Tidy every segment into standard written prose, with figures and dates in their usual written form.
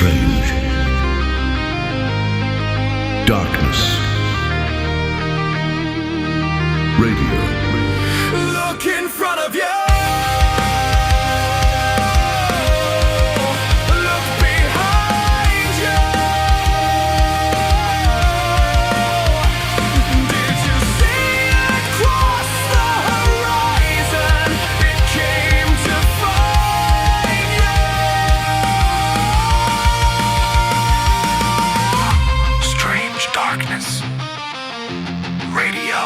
strange. Darkness. Radio. Look in front of you. Look behind you. Did you see it cross the horizon? It came to find you. Strange Darkness Radio.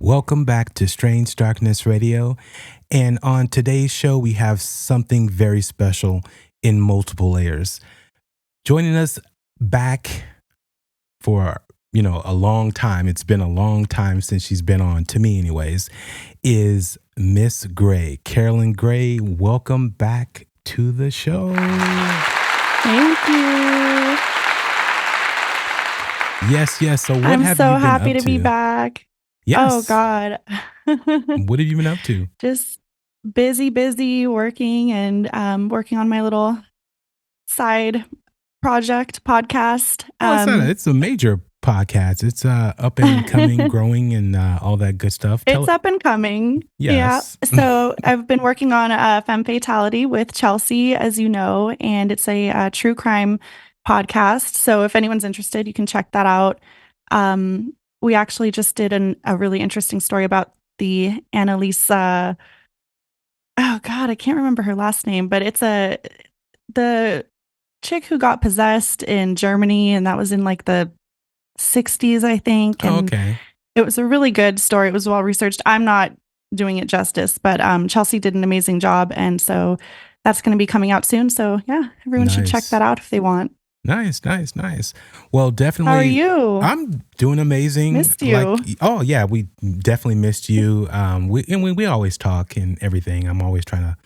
Welcome back to Strange Darkness Radio, and on today's show we have something very special in multiple layers. Joining us back for, a long time, it's been a long time since she's been on, to me anyways, is Miss Grey. Carolyn Grey, welcome back to the show. Thank you. Yes. So what I'm have so you been happy up to be back. Yes. Oh, God. What have you been up to? Just busy working and working on my little side project podcast. It's a major podcast. It's up and coming, growing, and all that good stuff. It's up and coming. Yes. Yeah. So I've been working on a Femme Fatality with Chelsea, as you know, and it's a true crime podcast. So if anyone's interested, you can check that out. We actually just did a really interesting story about the Annalisa. Oh God, I can't remember her last name, but it's the chick who got possessed in Germany, and that was in like the 60s, I think. And okay. It was a really good story. It was well researched. I'm not doing it justice, but Chelsea did an amazing job, and so that's going to be coming out soon. So yeah, everyone should check that out if they want. Nice. Well, definitely. How are you? I'm doing amazing. Missed you. Oh yeah, we definitely missed you. We always talk and everything. I'm always trying to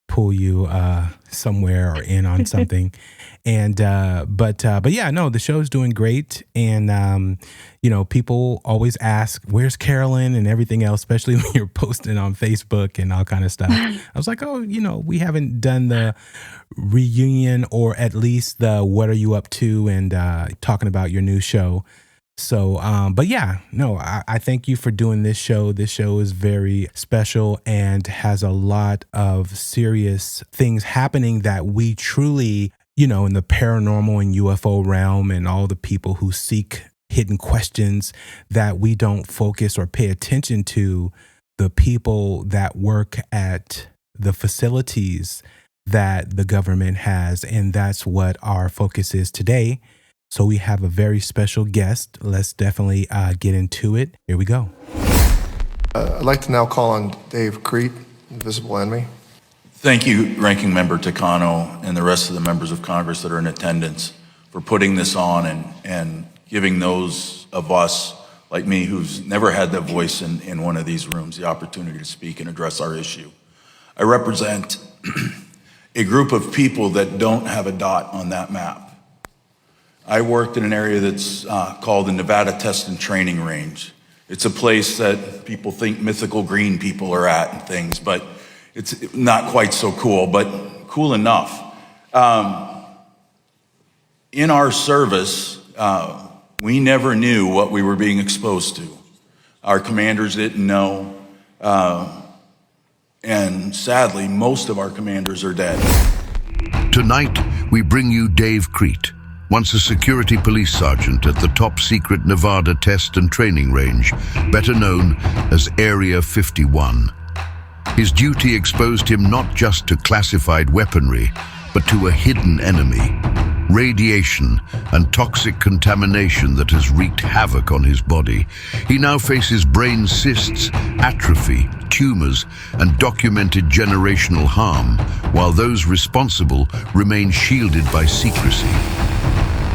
pull you somewhere or in on something. And but yeah, no, the show's doing great. And people always ask, where's Carolyn and everything else, especially when you're posting on Facebook and all kind of stuff. I was like, we haven't done the reunion, or at least the what are you up to, and talking about your new show. So, but yeah, no, I thank you for doing this show. This show is very special and has a lot of serious things happening that we truly, in the paranormal and UFO realm, and all the people who seek hidden questions, that we don't focus or pay attention to the people that work at the facilities that the government has. And that's what our focus is today. So we have a very special guest. Let's definitely get into it. Here we go. I'd like to now call on Dave Crete, Invisible Enemy. Thank you, Ranking Member Takano, and the rest of the members of Congress that are in attendance, for putting this on and giving those of us like me who's never had that voice in one of these rooms the opportunity to speak and address our issue. I represent a group of people that don't have a dot on that map. I worked in an area that's called the Nevada Test and Training Range. It's a place that people think mythical green people are at and things, but it's not quite so cool, but cool enough. In our service, we never knew what we were being exposed to. Our commanders didn't know, and sadly, most of our commanders are dead. Tonight, we bring you Dave Crete, once a security police sergeant at the top-secret Nevada Test and Training Range, better known as Area 51. His duty exposed him not just to classified weaponry, but to a hidden enemy, radiation and toxic contamination that has wreaked havoc on his body. He now faces brain cysts, atrophy, tumors, and documented generational harm, while those responsible remain shielded by secrecy.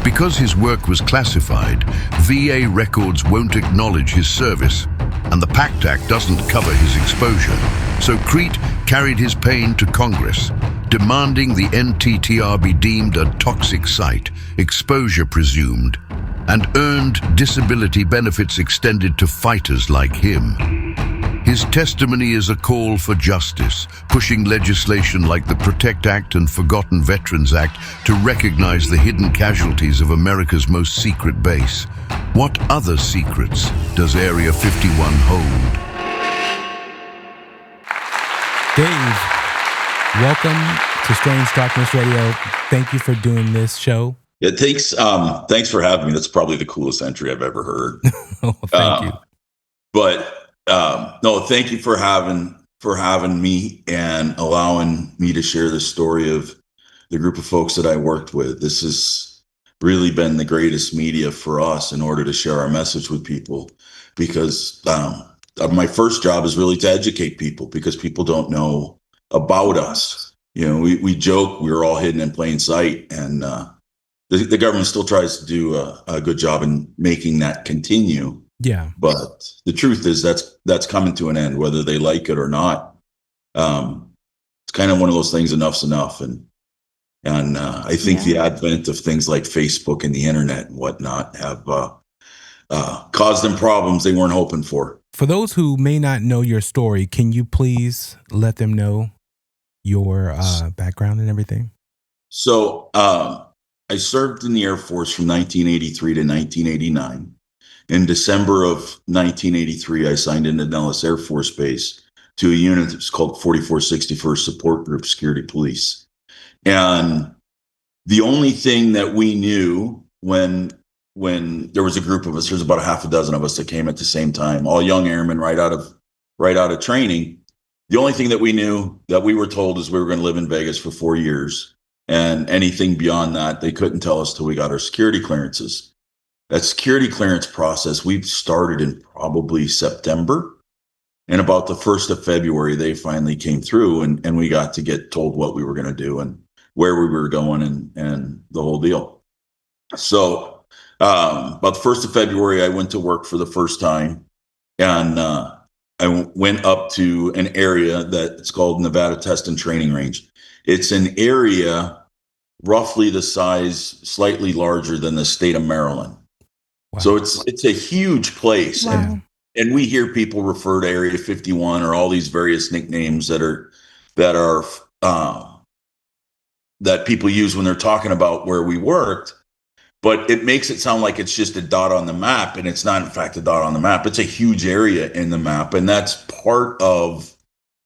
Because his work was classified, VA records won't acknowledge his service, and the PACT Act doesn't cover his exposure. So Crete carried his pain to Congress, demanding the NTTR be deemed a toxic site, exposure presumed, and earned disability benefits extended to fighters like him. His His testimony is a call for justice, pushing legislation like the Protect Act and Forgotten Veterans Act to recognize the hidden casualties of America's most secret base. What other secrets does Area 51 hold? Dave, welcome to Strange Darkness Radio. Thank you for doing this show. Yeah, thanks for having me. That's probably the coolest entry I've ever heard. Oh, thank you. But no, thank you for having me and allowing me to share the story of the group of folks that I worked with. This has really been the greatest media for us in order to share our message with people, because my first job is really to educate people, because people don't know about us. You know, we joke we were all hidden in plain sight, and the government still tries to do a good job in making that continue. Yeah. But the truth is that's coming to an end, whether they like it or not. It's kind of one of those things, enough's enough. And I think the advent of things like Facebook and the internet and whatnot have caused them problems they weren't hoping for. For those who may not know your story, can you please let them know your background and everything? So I served in the Air Force from 1983 to 1989. In December of 1983, I signed into Nellis Air Force Base to a unit that's called 4461st Support Group Security Police. And the only thing that we knew when there was a group of us, there's about a half a dozen of us that came at the same time, all young airmen right out of training. The only thing that we knew, that we were told, is we were going to live in Vegas for 4 years. And anything beyond that, they couldn't tell us till we got our security clearances. That security clearance process, we started in probably September. And about the 1st of February, they finally came through, and we got to get told what we were going to do and where we were going and the whole deal. So about the 1st of February, I went to work for the first time. And I went up to an area that's called Nevada Test and Training Range. It's an area roughly the size, slightly larger than the state of Maryland. Wow. So it's a huge place. Wow. And we hear people refer to Area 51 or all these various nicknames that people use when they're talking about where we worked. But it makes it sound like it's just a dot on the map, and it's not, in fact, a dot on the map. It's a huge area in the map, and that's part of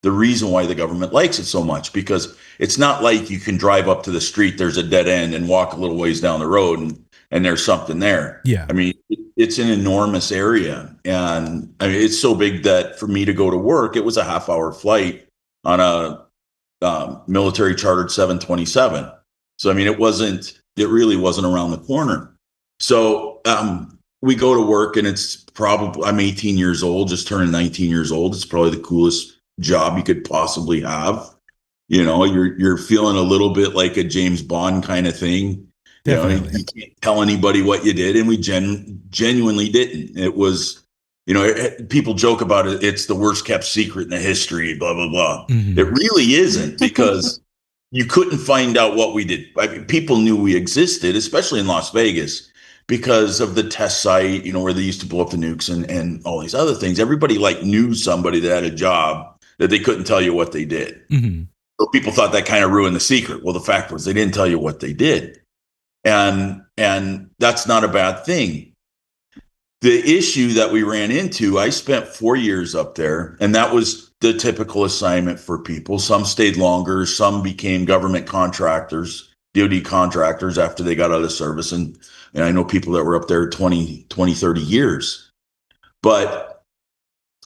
the reason why the government likes it so much, because it's not like you can drive up to the street, there's a dead end, and walk a little ways down the road and there's something there. Yeah. I mean, it's an enormous area, and I mean, it's so big that for me to go to work, it was a half-hour flight on a military chartered 727. So I mean, it really wasn't around the corner. So we go to work, and I'm 18 years old, just turning 19 years old. It's probably the coolest job you could possibly have. You know, you're feeling a little bit like a James Bond kind of thing. Definitely. You know, you can't tell anybody what you did, and we genuinely didn't. It was, you know, people joke about it. It's the worst kept secret in the history, blah, blah, blah. Mhm. It really isn't, because you couldn't find out what we did. I mean, people knew we existed, especially in Las Vegas, because of the test site, you know, where they used to blow up the nukes and all these other things. Everybody knew somebody that had a job that they couldn't tell you what they did. Mhm. So people thought that kind of ruined the secret. Well, the fact was they didn't tell you what they did. And that's not a bad thing. The issue that we ran into, I spent 4 years up there, and that was the typical assignment for people. Some stayed longer, some became government contractors, DoD contractors after they got out of service. And I know people that were up there 20, 30 years. But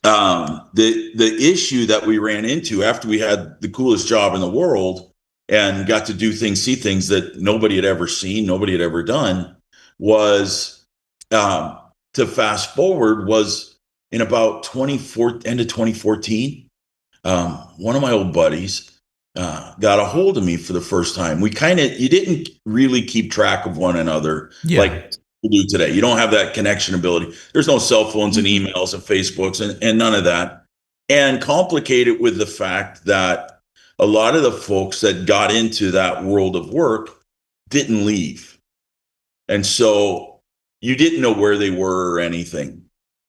the issue that we ran into after we had the coolest job in the world and got to do things, see things that nobody had ever seen, nobody had ever done, was to fast forward, was in about end of 2014. One of my old buddies got a hold of me for the first time. You didn't really keep track of one another like we do today. You don't have that connection ability. There's no cell phones and emails and Facebooks and none of that. And complicated with the fact that a lot of the folks that got into that world of work didn't leave. And so you didn't know where they were or anything.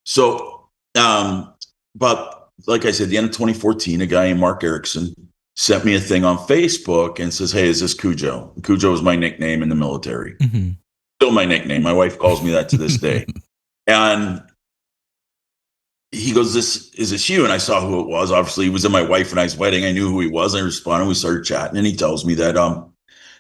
So, but like I said, the end of 2014, a guy named Mark Erickson sent me a thing on Facebook and says, "Hey, is this Cujo?" Cujo is my nickname in the military. Mm-hmm. Still my nickname. My wife calls me that to this day. And he goes, is this you? And I saw who it was. Obviously, he was at my wife and I's wedding. I knew who he was. I responded. We started chatting, and he tells me that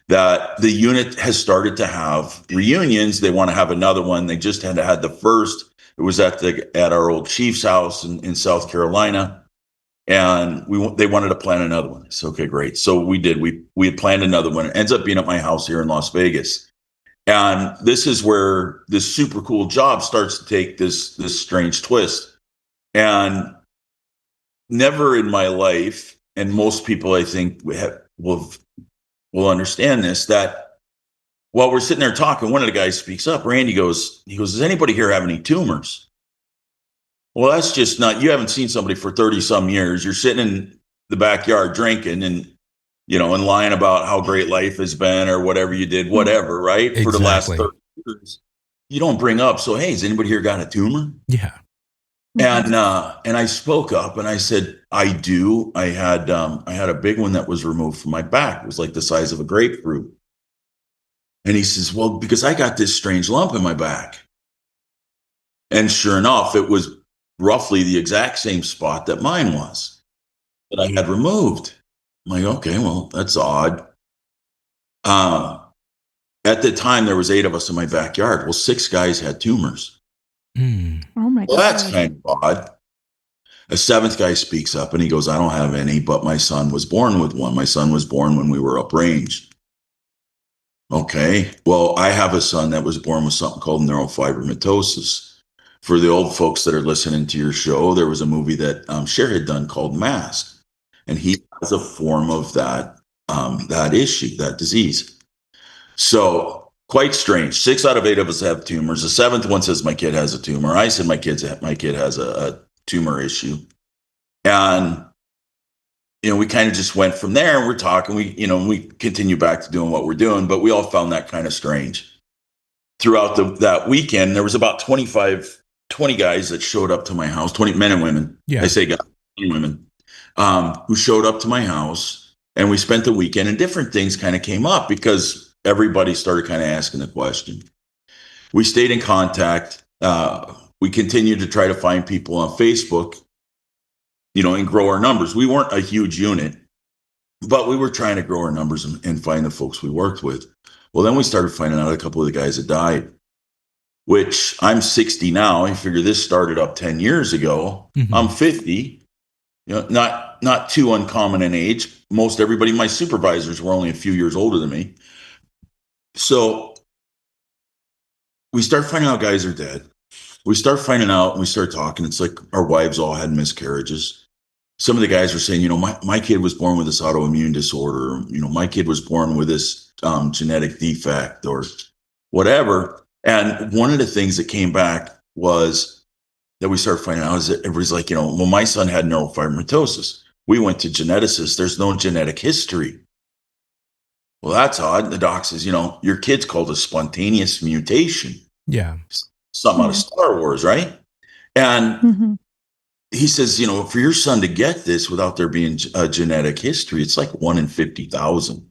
that the unit has started to have reunions. They want to have another one. They just had the first. It was at our old chief's house in South Carolina, and they wanted to plan another one. I said, okay, great. So we did. We had planned another one. It ends up being at my house here in Las Vegas. And this is where this super cool job starts to take this strange twist. And never in my life, and most people I think will understand this, that while we're sitting there talking, one of the guys speaks up. Randy goes, does anybody here have any tumors? Well, that's just not, you haven't seen somebody for 30 some years. You're sitting in the backyard drinking and lying about how great life has been or whatever you did, whatever, right? Exactly. For the last 30 years. You don't bring up, so, hey, has anybody here got a tumor? Yeah. And I spoke up and I said, I do. I had a big one that was removed from my back. It was like the size of a grapefruit. And he says, well, because I got this strange lump in my back. And sure enough, it was roughly the exact same spot that mine was, that I had removed. I'm like, okay, well, that's odd. At the time, there was 8 of us in my backyard. Well, 6 guys had tumors. Mm. Oh my Well, God. that's kind of odd. A 7th guy speaks up and he goes, I don't have any, but my son was born with one. My son was born when we were uprange. Okay, well, I have a son that was born with something called neurofibromatosis. For the old folks that are listening to your show, there was a movie that Cher had done called Mask, and he has a form of that issue, that disease. So quite strange. 6 out of 8 of us have tumors. The 7th one says my kid has a tumor. I said my kid has a tumor issue, and we kind of just went from there. And we're talking. We continue back to doing what we're doing, but we all found that kind of strange. Throughout that weekend, there was about 20 guys that showed up to my house, 20 men and women. Yeah. I say guys and women, who showed up to my house, and we spent the weekend, and different things kind of came up because everybody started kind of asking the question. We stayed in contact. We continued to try to find people on Facebook, and grow our numbers. We weren't a huge unit, but we were trying to grow our numbers and find the folks we worked with. Well, then we started finding out a couple of the guys that died, which I'm 60 now. I figure this started up 10 years ago. Mm-hmm. I'm 50, not too uncommon in age. Most everybody, my supervisors were only a few years older than me. So we start finding out guys are dead. We start finding out and we start talking. It's like our wives all had miscarriages. Some of the guys were saying, my kid was born with this autoimmune disorder. My kid was born with this genetic defect or whatever. And one of the things that came back was that we started finding out is that everybody's like, well, my son had neurofibromatosis. We went to geneticists. There's no genetic history. Well, that's odd. The doc says, your kid's called a spontaneous mutation. Yeah. Something out of Star Wars, right? And he says, for your son to get this without there being a genetic history, it's like 1 in 50,000.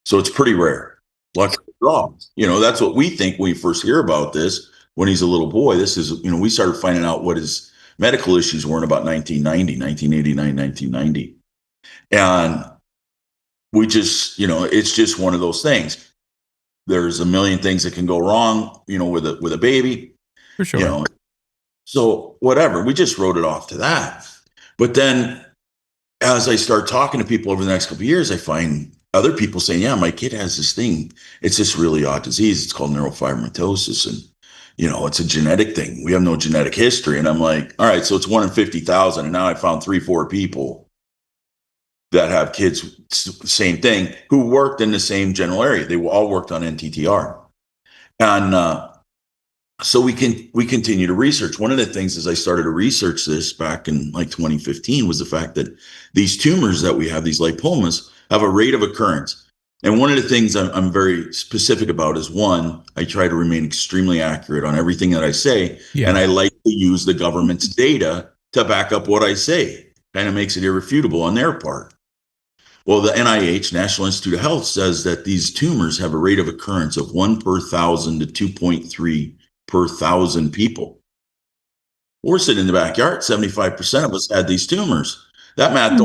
So it's pretty rare. Lucky draw. That's what we think when we first hear about this. When he's a little boy, this is, we started finding out what his medical issues were in about 1989, 1990. And we just, it's just one of those things. There's a million things that can go wrong, with a baby. For sure. So whatever, we just wrote it off to that. But then as I start talking to people over the next couple of years, I find other people saying, yeah, my kid has this thing. It's this really odd disease. It's called neurofibromatosis. And, it's a genetic thing. We have no genetic history. And I'm like, all right, so it's 1 in 50,000. And now I found 3-4 people that have kids, same thing, who worked in the same general area. They all worked on NTTR. And so we continue to research. One of the things as I started to research this back in like 2015 was the fact that these tumors that we have, these lipomas, have a rate of occurrence. And one of the things I'm very specific about is, one, I try to remain extremely accurate on everything that I say. Yeah. And I like to use the government's data to back up what I say. Kind of makes it irrefutable on their part. Well, the NIH, National Institute of Health, says that these tumors have a rate of occurrence of 1 per 1,000 to 2.3 per 1,000 people. We're sitting in the backyard. 75% of us had these tumors. That math,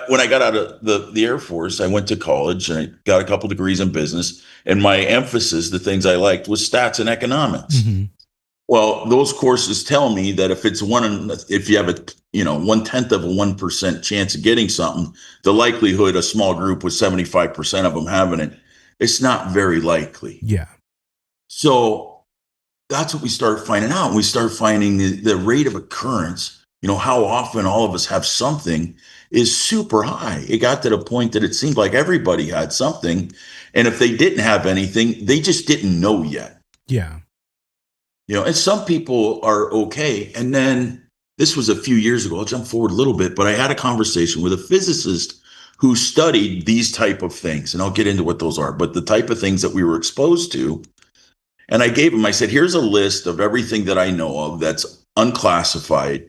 when I got out of the Air Force, I went to college and I got a couple degrees in business. And my emphasis, the things I liked, was stats and economics. Mm-hmm. Well, those courses tell me that if you have a 1/10 of a 1% chance of getting something, the likelihood a small group with 75% of them having it, it's not very likely. Yeah. So that's what we start finding out. We start finding the rate of occurrence, how often all of us have something, is super high. It got to the point that it seemed like everybody had something. And if they didn't have anything, they just didn't know yet. Yeah. And some people are okay. And then this was a few years ago. I'll jump forward a little bit, but I had a conversation with a physicist who studied these type of things. And I'll get into what those are, but the type of things that we were exposed to. And I said, here's a list of everything that I know of that's unclassified,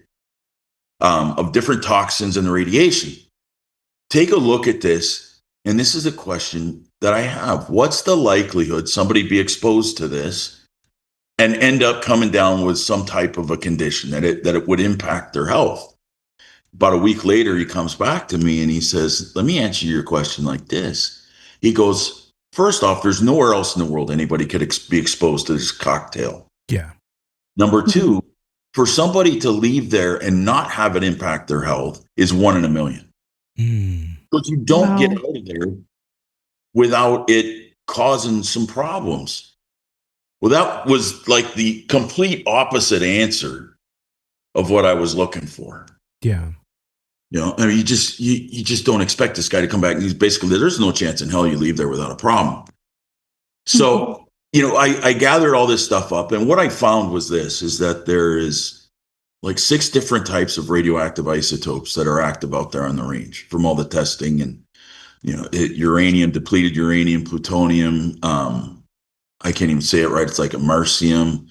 of different toxins and the radiation. Take a look at this. And this is a question that I have. What's the likelihood somebody be exposed to this and end up coming down with some type of a condition that it would impact their health? About a week later, he comes back to me and he says, let me answer your question like this. He goes, first off, there's nowhere else in the world anybody could be exposed to this cocktail. Yeah. Number two, for somebody to leave there and not have it impact their health is 1 in a million. Because you don't get out of there without it causing some problems. Well, that was like the complete opposite answer of what I was looking for. Yeah. I mean, you just don't expect this guy to come back and he's basically, there's no chance in hell you leave there without a problem. So, I gathered all this stuff up, and what I found was is that there is like 6 different types of radioactive isotopes that are active out there on the range from all the testing and, uranium, depleted uranium, plutonium, I can't even say it right. It's like americium,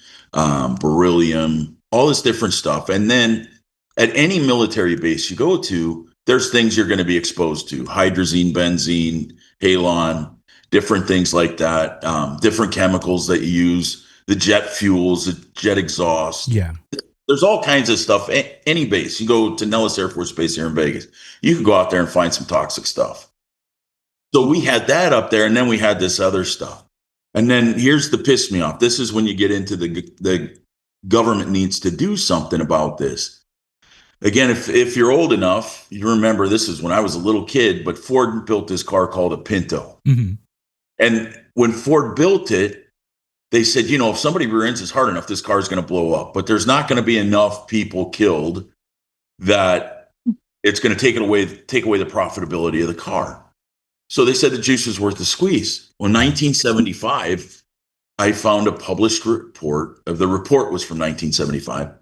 beryllium, all this different stuff. And then at any military base you go to, there's things you're going to be exposed to: hydrazine, benzene, halon, different things like that, different chemicals that you use, the jet fuels, the jet exhaust. Yeah. There's all kinds of stuff. Any base. You go to Nellis Air Force Base here in Vegas, you can go out there and find some toxic stuff. So we had that up there, and then we had this other stuff. And then here's the piss me off. This is when you get into the government needs to do something about this. Again, if you're old enough, you remember this is when I was a little kid, but Ford built this car called a Pinto. Mm-hmm. And when Ford built it, they said, if somebody rear ends is hard enough, this car is going to blow up. But there's not going to be enough people killed that it's going to take away the profitability of the car. So they said the juice was worth the squeeze. Well, in 1975, I found a published report. The report was from 1975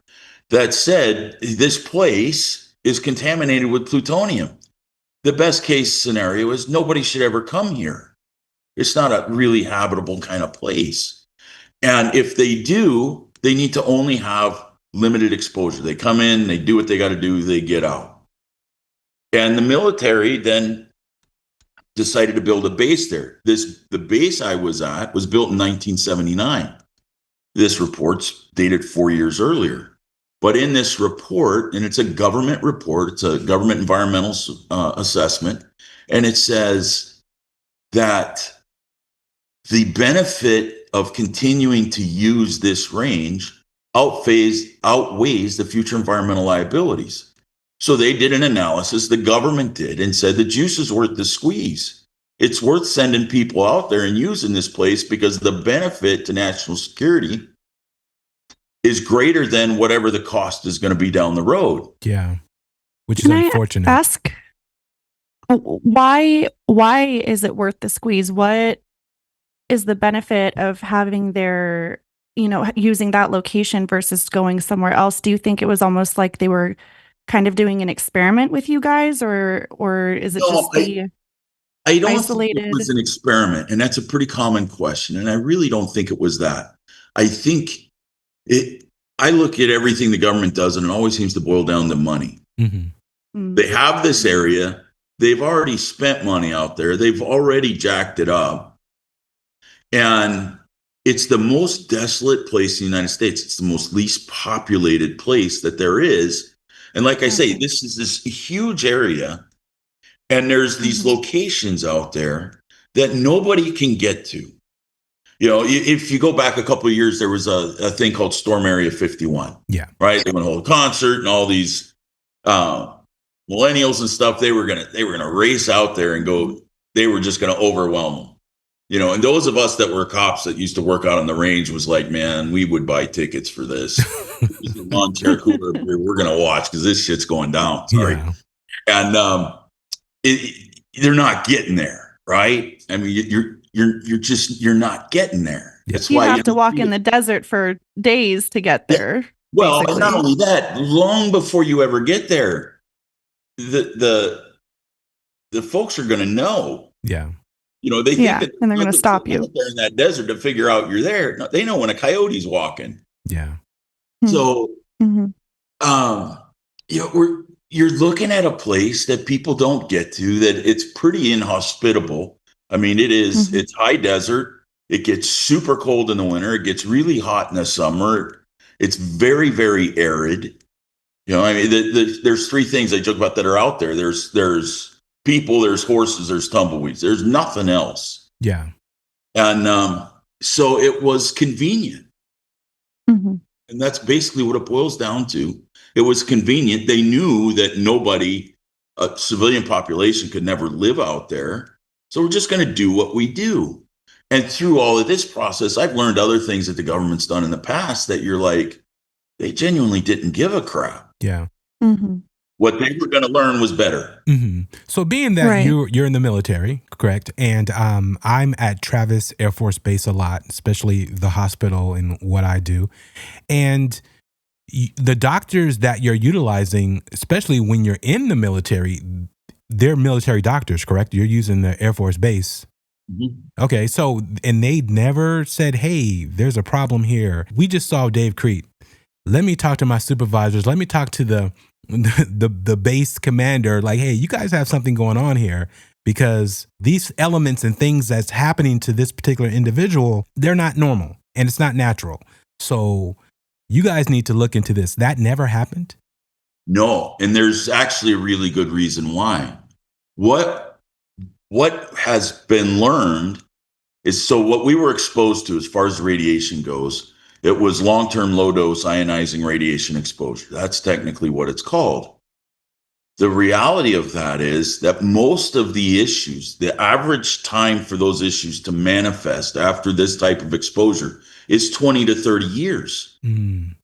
that said this place is contaminated with plutonium. The best case scenario is nobody should ever come here. It's not a really habitable kind of place. And if they do, they need to only have limited exposure. They come in, they do what they got to do, they get out. And the military then decided to build a base there. The base I was at was built in 1979. This report's dated 4 years earlier. But in this report, and it's a government report, it's a government environmental assessment, and it says that the benefit of continuing to use this range outweighs the future environmental liabilities. So they did an analysis, the government did, and said the juice is worth the squeeze. It's worth sending people out there and using this place because the benefit to national security is greater than whatever the cost is going to be down the road. Yeah. Which is Can unfortunate. I ask why is it worth the squeeze? What is the benefit of having their, using that location versus going somewhere else? Do you think it was almost like they were kind of doing an experiment with you guys, or is it just I don't isolated? think it was an experiment, and that's a pretty common question, and I really don't think it was that. I think I look at everything the government does, and it always seems to boil down to money. Mm-hmm. They have this area. They've already spent money out there. They've already jacked it up. And it's the most desolate place in the United States. It's the most least populated place that there is. And like I say, this is this huge area. And there's these locations out there that nobody can get to. You know, if you go back a couple of years, there was a thing called Storm Area 51. Yeah. Right. They were going to hold a concert, and all these millennials and stuff, they were gonna race out there and go. They were just going to overwhelm them. You know, and those of us that were cops that used to work out on the range was like, man, we would buy tickets for this. Lawn chair cooler, we're going to watch because this shit's going down. Sorry. Yeah. And they're not getting there, right? I mean, you're not getting there. That's You why have to walk in the desert for days to get there. Well, basically. and not only that, long before you ever get there, the folks are going to know. Yeah. You know, they think Yeah, that and they're gonna stop you. out there in that desert to figure out you're there. No, they know when a coyote's walking. Yeah. So, Mhm. you know, you're looking at a place that people don't get to, that it's pretty inhospitable. I mean, it is, it's high desert. It gets super cold in the winter. It gets really hot in the summer. It's very, very arid. You know, I mean, there's three things I joke about that are out there. There's people, there's horses, there's tumbleweeds. There's nothing else. Yeah. And so it was convenient. Mhm. And that's basically what it boils down to. It was convenient. They knew that nobody, a civilian population, could never live out there. So we're just going to do what we do. And through all of this process, I've learned other things that the government's done in the past that you're like, they genuinely didn't give a crap. Yeah. Mhm. What they were going to learn was better. Mm-hmm. So being that Right. you're in the military, correct? And I'm at Travis Air Force Base a lot, especially the hospital and what I do. And the doctors that you're utilizing, especially when you're in the military, they're military doctors, correct? You're using the Air Force Base. Okay, so, and they never said, hey, there's a problem here. We just saw Dave Crete. Let me talk to my supervisors. Let me talk to the base commander. Like, hey, you guys have something going on here, because these elements and things that's happening to this particular individual, they're not normal and it's not natural. So you guys need to look into this. That never happened? No, and there's actually a really good reason why. What has been learned is, so what we were exposed to as far as radiation goes, it was long-term low-dose ionizing radiation exposure. That's technically what it's called. The reality of that is that most of the issues, the average time for those issues to manifest after this type of exposure is 20 to 30 years. Mm.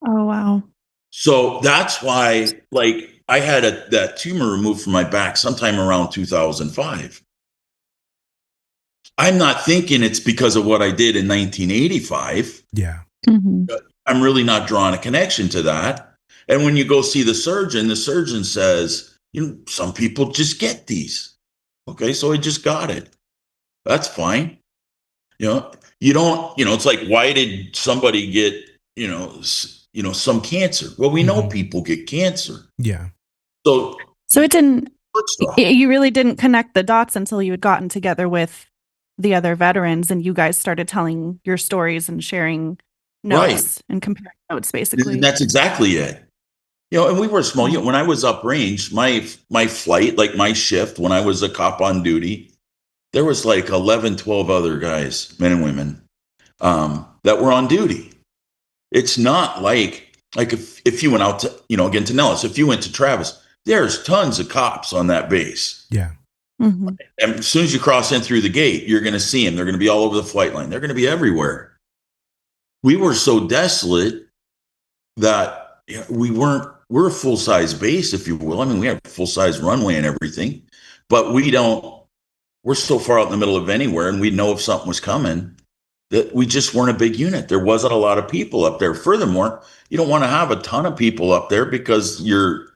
Oh, wow. So that's why, like, I had that tumor removed from my back sometime around 2005. I'm not thinking it's because of what I did in 1985. Yeah. Mhm. I'm really not drawing a connection to that. And when you go see the surgeon says, you know, some people just get these. Okay, so I just got it. That's fine. You know, you don't, you know, it's like, why did somebody get, some cancer? Well, we know people get cancer. Yeah. So So it didn't, first off, you really didn't connect the dots until you had gotten together with the other veterans and you guys started telling your stories and sharing notes and comparing notes, basically. and that's exactly it. You know, and we were small. You know, when I was uprange, my flight, like my shift, when I was a cop on duty, there was like 11, 12 other guys, men and women, that were on duty. It's not like if you went out to, you know, again, to Nellis, if you went to Travis, there's tons of cops on that base. Yeah. Mhm. And as soon as you cross in through the gate, you're going to see them. They're going to be all over the flight line. They're going to be everywhere. We were so desolate that we're a full-size base, if you will. I mean, we have a full-size runway and everything, but we're so far out in the middle of anywhere, and we'd know if something was coming, that we just weren't a big unit. There wasn't a lot of people up there. Furthermore, you don't want to have a ton of people up there because your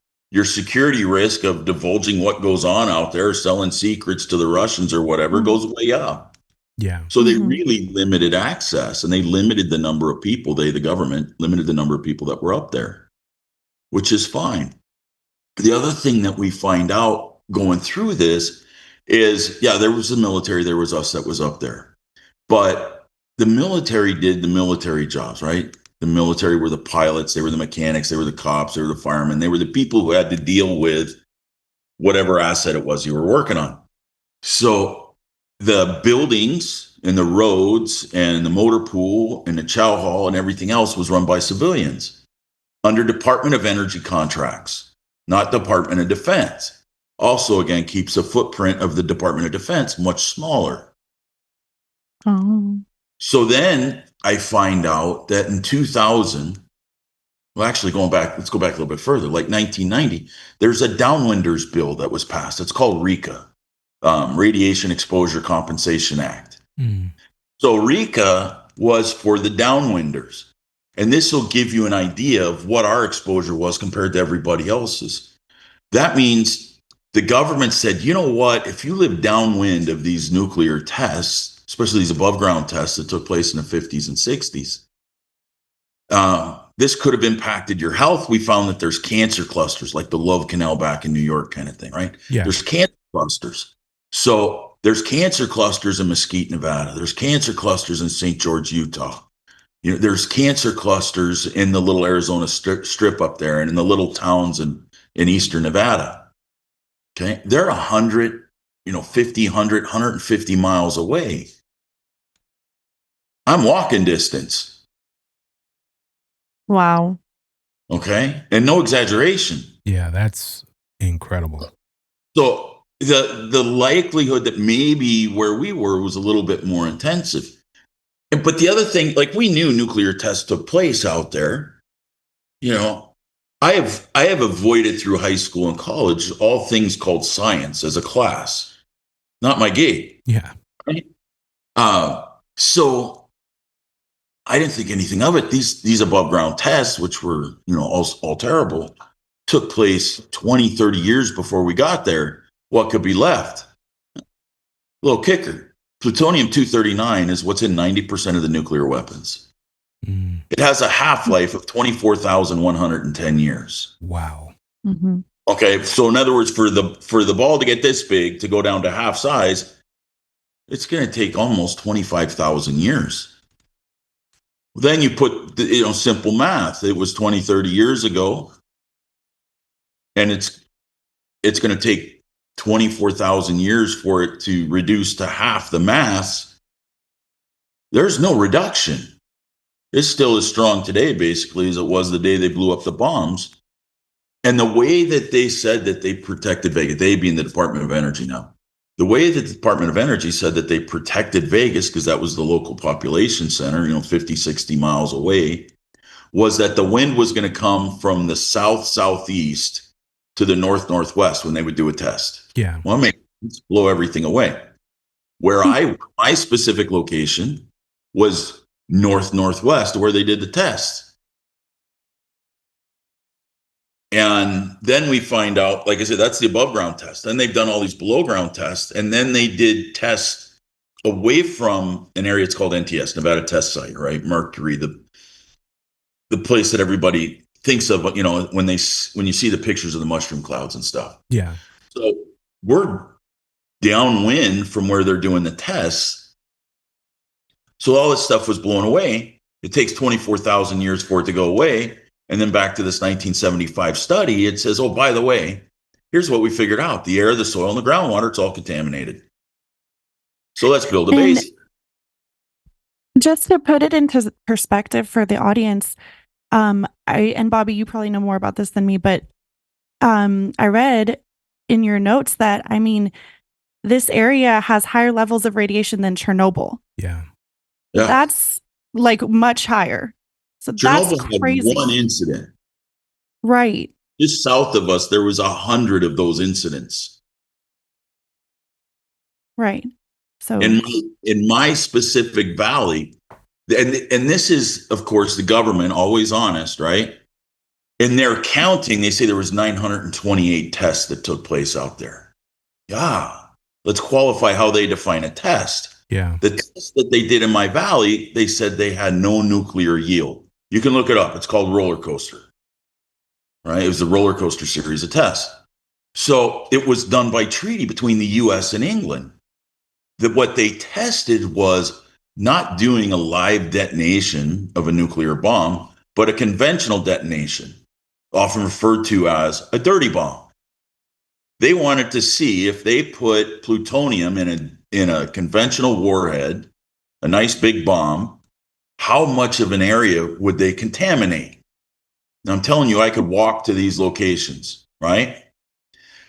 security risk of divulging what goes on out there, selling secrets to the Russians or whatever, goes way up. Yeah. So they Mhm. really limited access, and they limited the number of people, the government, limited the number of people that were up there, which is fine. The other thing that we find out going through this is, yeah, there was the military, there was us that was up there. But the military did the military jobs, right? The military were the pilots, they were the mechanics, they were the cops, they were the firemen, they were the people who had to deal with whatever asset it was you were working on. So the buildings and the roads and the motor pool and the chow hall and everything else was run by civilians under Department of Energy contracts, not Department of Defense. Also, again, keeps the footprint of the Department of Defense much smaller. Oh. So then I find out that in 2000, well, actually let's go back a little bit further, like 1990, there's a downwinders bill that was passed. It's called RECA, Radiation Exposure Compensation Act. Mm. So RECA was for the downwinders. And this will give you an idea of what our exposure was compared to everybody else's. That means the government said, you know what, if you live downwind of these nuclear tests, especially these above ground tests that took place in the 50s and 60s, this could have impacted your health. We found that there's cancer clusters, like the Love Canal back in New York kind of thing, right? Yeah. There's cancer clusters. So there's cancer clusters in Mesquite, Nevada. There's cancer clusters in St. George, Utah. You know, there's cancer clusters in the little Arizona strip up there and in the little towns in eastern Nevada. Okay. They're 100, 50, 100, 150 miles away. I'm walking distance. Wow. Okay. And no exaggeration. Yeah, that's incredible. So the likelihood that maybe where we were was a little bit more intensive. But the other thing, like, we knew nuclear tests took place out there. I have avoided through high school and college all things called science as a class. Not my gig. Yeah. Right? So I didn't think anything of it. These above ground tests, which were, all terrible, took place 20, 30 years before we got there. What could be left? Little kicker. Plutonium-239 is what's in 90% of the nuclear weapons. Mm. It has a half-life of 24,110 years. Wow. Mm-hmm. Okay, so in other words, for the ball to get this big, to go down to half size, it's going to take almost 25,000 years. Then you put, simple math. It was 20, 30 years ago, and it's going to take 24,000 years for it to reduce to half the mass. There's no reduction. It's still as strong today, basically, as it was the day they blew up the bombs. And the way that they said that they protected Vegas, they being the Department of Energy now, the way that the Department of Energy said that they protected Vegas, because that was the local population center, 50, 60 miles away, was that the wind was going to come from the south-southeast to the north-northwest when they would do a test. Yeah. Well, blow everything away. Where my specific location was north-northwest, where they did the test. And then we find out, like I said, that's the above ground test. Then they've done all these below ground tests, and then they did tests away from an area. It's called NTS, Nevada Test Site, right? Mercury, the place that everybody thinks of, when you see the pictures of the mushroom clouds and stuff. Yeah. So we're downwind from where they're doing the tests. So all this stuff was blown away. It takes 24,000 years for it to go away. And then back to this 1975 study, it says, oh, by the way, here's what we figured out. The air, the soil, and the groundwater, it's all contaminated. So let's build a base. Just to put it into perspective for the audience, and Bobby, you probably know more about this than me, but I read in your notes that, this area has higher levels of radiation than Chernobyl. Yeah. Yeah. That's like much higher. So Chernobyl that's crazy. had one incident. Right. Just south of us, there was 100 of those incidents. Right. So In my specific valley, and this is, of course, the government, always honest, right? In their counting, they say there was 928 tests that took place out there. Yeah. Let's qualify how they define a test. Yeah. The test that they did in my valley, they said they had no nuclear yield. You can look it up. It's called roller coaster, right? It was the roller coaster series of tests. So it was done by treaty between the US and England. That what they tested was not doing a live detonation of a nuclear bomb, but a conventional detonation, often referred to as a dirty bomb. They wanted to see if they put plutonium in a conventional warhead, a nice big bomb, how much of an area would they contaminate? Now, I'm telling you, I could walk to these locations, right?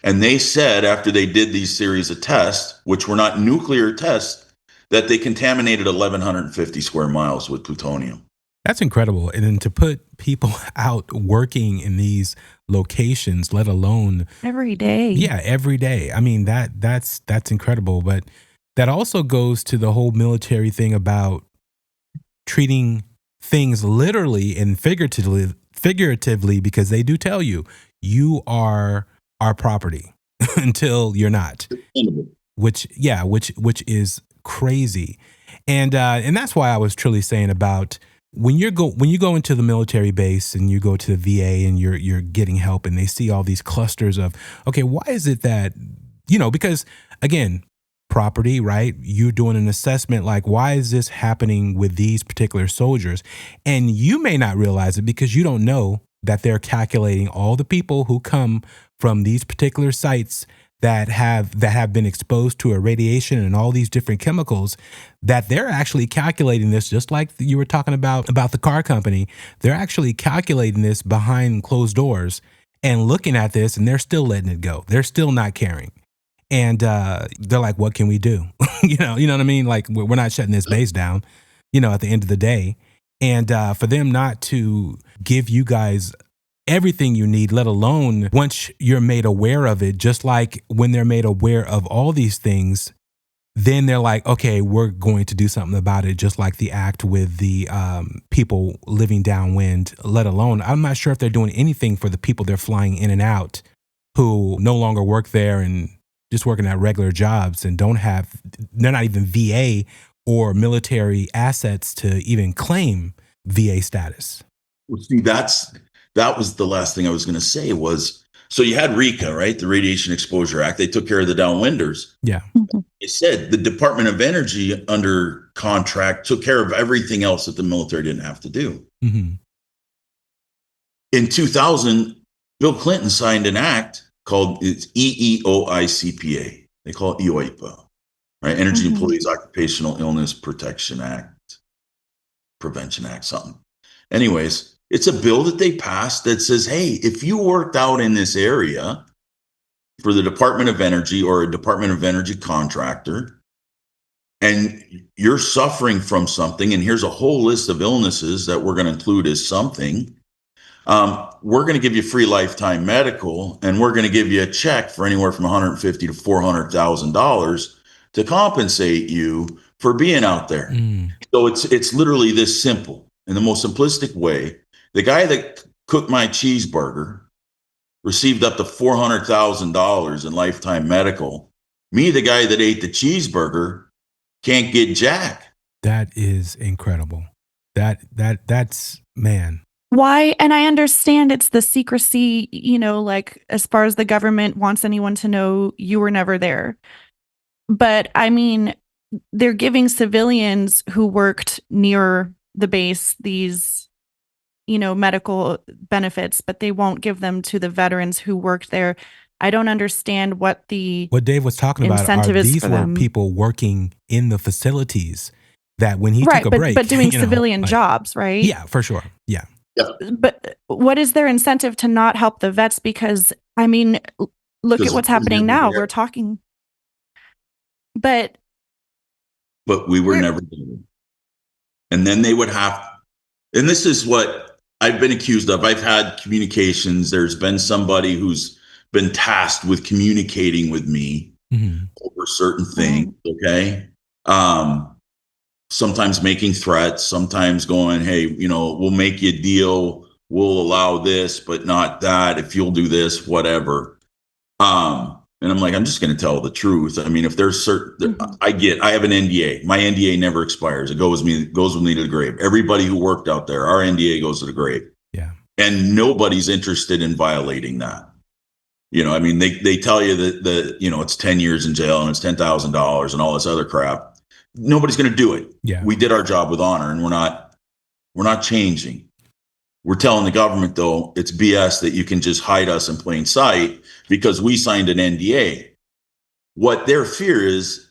And they said after they did these series of tests, which were not nuclear tests, that they contaminated 1,150 square miles with plutonium. That's incredible. And then to put people out working in these locations, let alone Every day. yeah, every day. I mean, that's incredible. But that also goes to the whole military thing about treating things literally and figuratively, because they do tell you, you are our property until you're not. Which is crazy. And that's why I was truly saying about when you go into the military base and you go to the VA and you're getting help and they see all these clusters of, okay, why is it that, because again, property, right? You're doing an assessment like, why is this happening with these particular soldiers? And you may not realize it because you don't know that they're calculating all the people who come from these particular sites that have been exposed to irradiation and all these different chemicals, that they're actually calculating this, just like you were talking about the car company. They're actually calculating this behind closed doors and looking at this, and they're still letting it go. They're still not caring. And they're like, what can we do? you know what I mean? Like, we're not shutting this base down, at the end of the day. And for them not to give you guys everything you need, let alone once you're made aware of it, just like when they're made aware of all these things, then they're like, okay, we're going to do something about it, just like the act with the people living downwind, let alone, I'm not sure if they're doing anything for the people they're flying in and out who no longer work there and just working at regular jobs and they're not even VA or military assets to even claim VA status. Well, see, that was the last thing I was going to say was, so you had RECA, right? The Radiation Exposure Act. They took care of the downwinders. Yeah. It said the Department of Energy under contract took care of everything else that the military didn't have to do. Mm-hmm. In 2000, Bill Clinton signed an act called it's EEOICPA. They call it EOIPA, right? Energy Employees Occupational Illness Protection Act, Prevention Act, something. Anyways, it's a bill that they passed that says, hey, if you worked out in this area for the Department of Energy or a Department of Energy contractor, and you're suffering from something, and here's a whole list of illnesses that we're going to include as something, we're going to give you free lifetime medical, and we're going to give you a check for anywhere from $150,000 to $400,000 to compensate you for being out there. So it's literally this simple. In the most simplistic way, the guy that cooked my cheeseburger received up to $400,000 in lifetime medical. Me, the guy that ate the cheeseburger, can't get jack. That is incredible. That's man. Why? And I understand it's the secrecy, like as far as the government wants anyone to know, you were never there. But I mean, they're giving civilians who worked near the base these, medical benefits, but they won't give them to the veterans who worked there. I don't understand what Dave was talking about are these were people working in the facilities that when he took a break. But doing civilian jobs, right? Yeah, for sure. Yeah. But what is their incentive to not help the vets? Because, I mean, look at what's happening now. We're talking. But we were never there. And then they would have, and this is what I've been accused of. I've had communications. There's been somebody who's been tasked with communicating with me over certain things. Okay. Sometimes making threats, sometimes going, hey, we'll make you a deal. We'll allow this, but not that. If you'll do this, whatever. And I'm like, I'm just going to tell the truth. I mean, if there's certain, I have an NDA. My NDA never expires. It goes with me to the grave. Everybody who worked out there, our NDA goes to the grave. Yeah. And nobody's interested in violating that. I mean, they tell you that it's 10 years in jail and it's $10,000 and all this other crap. Nobody's going to do it. Yeah. We did our job with honor, and we're not changing. We're telling the government, though, it's BS that you can just hide us in plain sight because we signed an NDA. What their fear is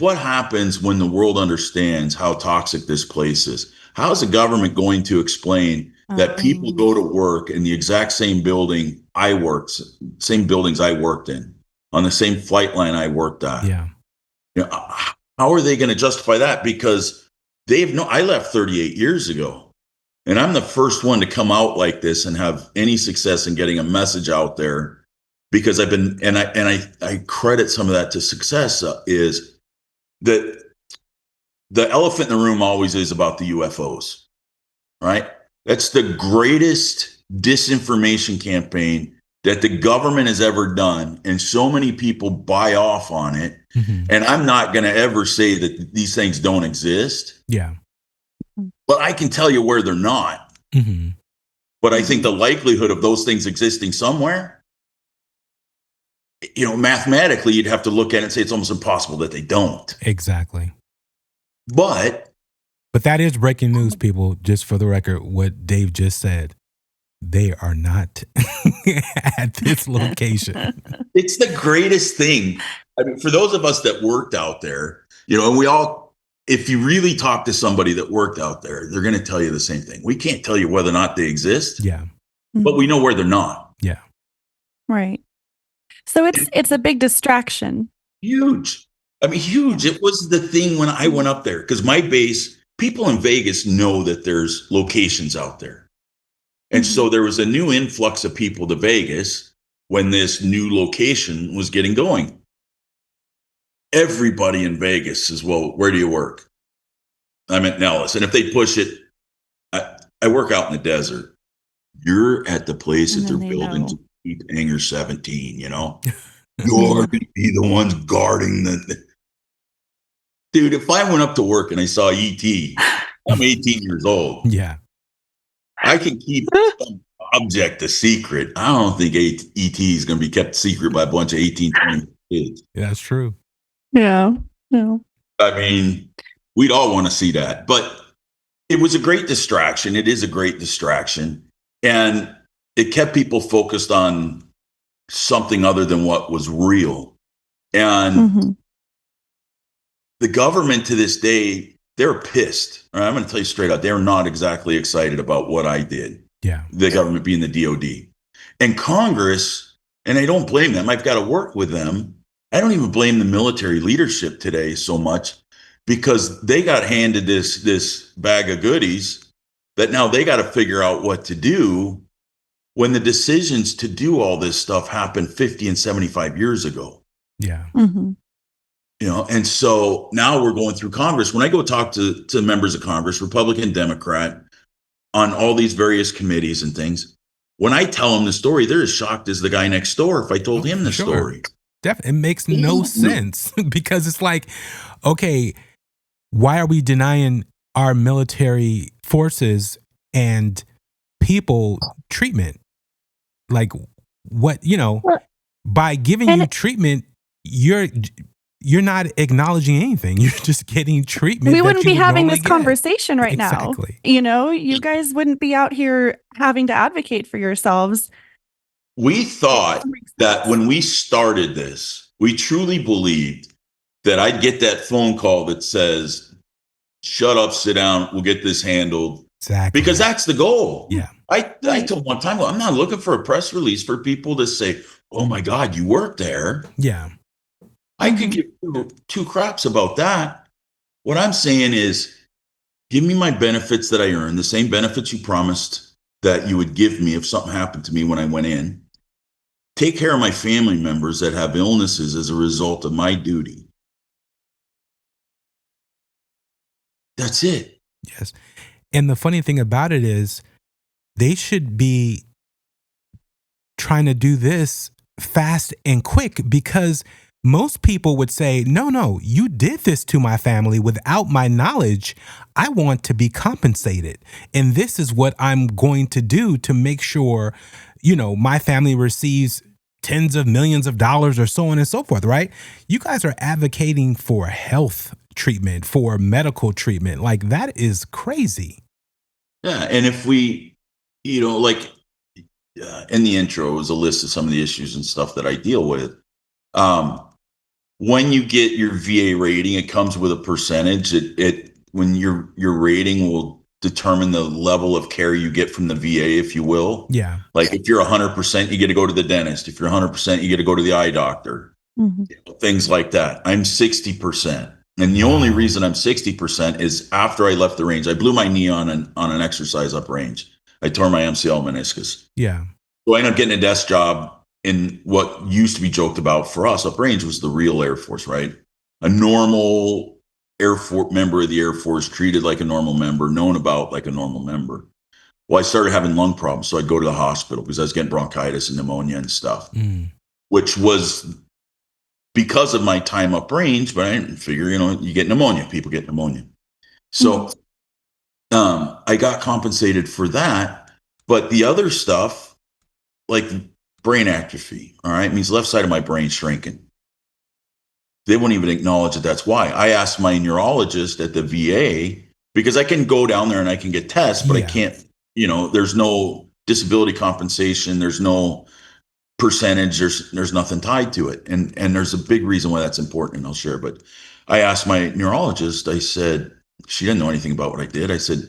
what happens when the world understands how toxic this place is. How is the government going to explain that people go to work in the exact same buildings I worked in, on the same flight line I worked at? Yeah. How are they going to justify that? Because I left 38 years ago, and I'm the first one to come out like this and have any success in getting a message out there, because I've been, and I credit some of that to success, is that the elephant in the room always is about the UFOs, right? That's the greatest disinformation campaign that the government has ever done. And so many people buy off on it. Mm-hmm. And I'm not going to ever say that these things don't exist. Yeah. But I can tell you where they're not. Mm-hmm. But I think the likelihood of those things existing somewhere, mathematically, you'd have to look at it and say it's almost impossible that they don't. Exactly. But that is breaking news, people. Just for the record, what Dave just said, they are not at this location. It's the greatest thing. I mean, for those of us that worked out there, and we all, if you really talk to somebody that worked out there, they're going to tell you the same thing. We can't tell you whether or not they exist. Yeah. But we know where they're not. Yeah. Right. So it's a big distraction. Huge. I mean, huge. It was the thing when I went up there, because my base, people in Vegas know that there's locations out there. And so there was a new influx of people to Vegas when this new location was getting going. Everybody in Vegas says, well, where do you work? I'm at Nellis. And if they push it, I work out in the desert. You're at the place that they're building to keep Hangar 17, You're going to be the ones guarding the... Dude, if I went up to work and I saw E.T., I'm 18 years old. Yeah. I can keep some object a secret. I don't think E.T. is going to be kept secret by a bunch of 18, 20 kids. Yeah, that's true. Yeah. No. I mean, we'd all want to see that. But it was a great distraction. It is a great distraction. And it kept people focused on something other than what was real. And the government to this day, they're pissed. All right, I'm going to tell you straight out, they're not exactly excited about what I did. Yeah. The government being the DOD. And Congress, and I don't blame them. I've got to work with them. I don't even blame the military leadership today so much, because they got handed this bag of goodies that now they got to figure out what to do when the decisions to do all this stuff happened 50 and 75 years ago. Yeah. And so now we're going through Congress. When I go talk to members of Congress, Republican, Democrat, on all these various committees and things, when I tell them the story, they're as shocked as the guy next door if I told him the story. Definitely. It makes no sense, because it's like, okay, why are we denying our military forces and people treatment? Like, what, by giving you treatment, you're not acknowledging anything. You're just getting treatment. We wouldn't be having this conversation right now. Exactly. You guys wouldn't be out here having to advocate for yourselves. We thought that when we started this, we truly believed that I'd get that phone call that says, shut up, sit down, we'll get this handled. Exactly. Because that's the goal. Yeah. I told one time, I'm not looking for a press release for people to say, oh my God, you work there. Yeah. I could give two craps about that. What I'm saying is, give me my benefits that I earn, the same benefits you promised that you would give me if something happened to me when I went in. Take care of my family members that have illnesses as a result of my duty. That's it. Yes. And the funny thing about it is, they should be trying to do this fast and quick, because most people would say, no, you did this to my family without my knowledge. I want to be compensated. And this is what I'm going to do to make sure, my family receives tens of millions of dollars or so on and so forth, right? You guys are advocating for health treatment, for medical treatment. Like, that is crazy. Yeah. And if we, like in the intro was a list of some of the issues and stuff that I deal with. When you get your VA rating, it comes with a percentage. When your rating will determine the level of care you get from the VA, if you will. Yeah. Like if you're 100%, you get to go to the dentist. If you're 100%, you get to go to the eye doctor. Things like that. I'm 60%. And the only reason I'm 60% is after I left the range, I blew my knee on an exercise up range. I tore my MCL meniscus. Yeah. So I ended up getting a desk job in what used to be joked about for us up range was the real Air Force, right? A normal Air Force member of the Air Force, treated like a normal member, known about like a normal member. Well, I started having lung problems, so I'd go to the hospital because I was getting bronchitis and pneumonia and stuff, which was because of my time up range, but I didn't figure, you get pneumonia, people get pneumonia. So I got compensated for that, but the other stuff, like brain atrophy, all right, means left side of my brain shrinking. They won't even acknowledge that that's why. I asked my neurologist at the VA, because I can go down there and I can get tests, but I can't, there's no disability compensation, there's no percentage, there's nothing tied to it. And there's a big reason why that's important, and I'll share. But I asked my neurologist, I said, she didn't know anything about what I did. I said,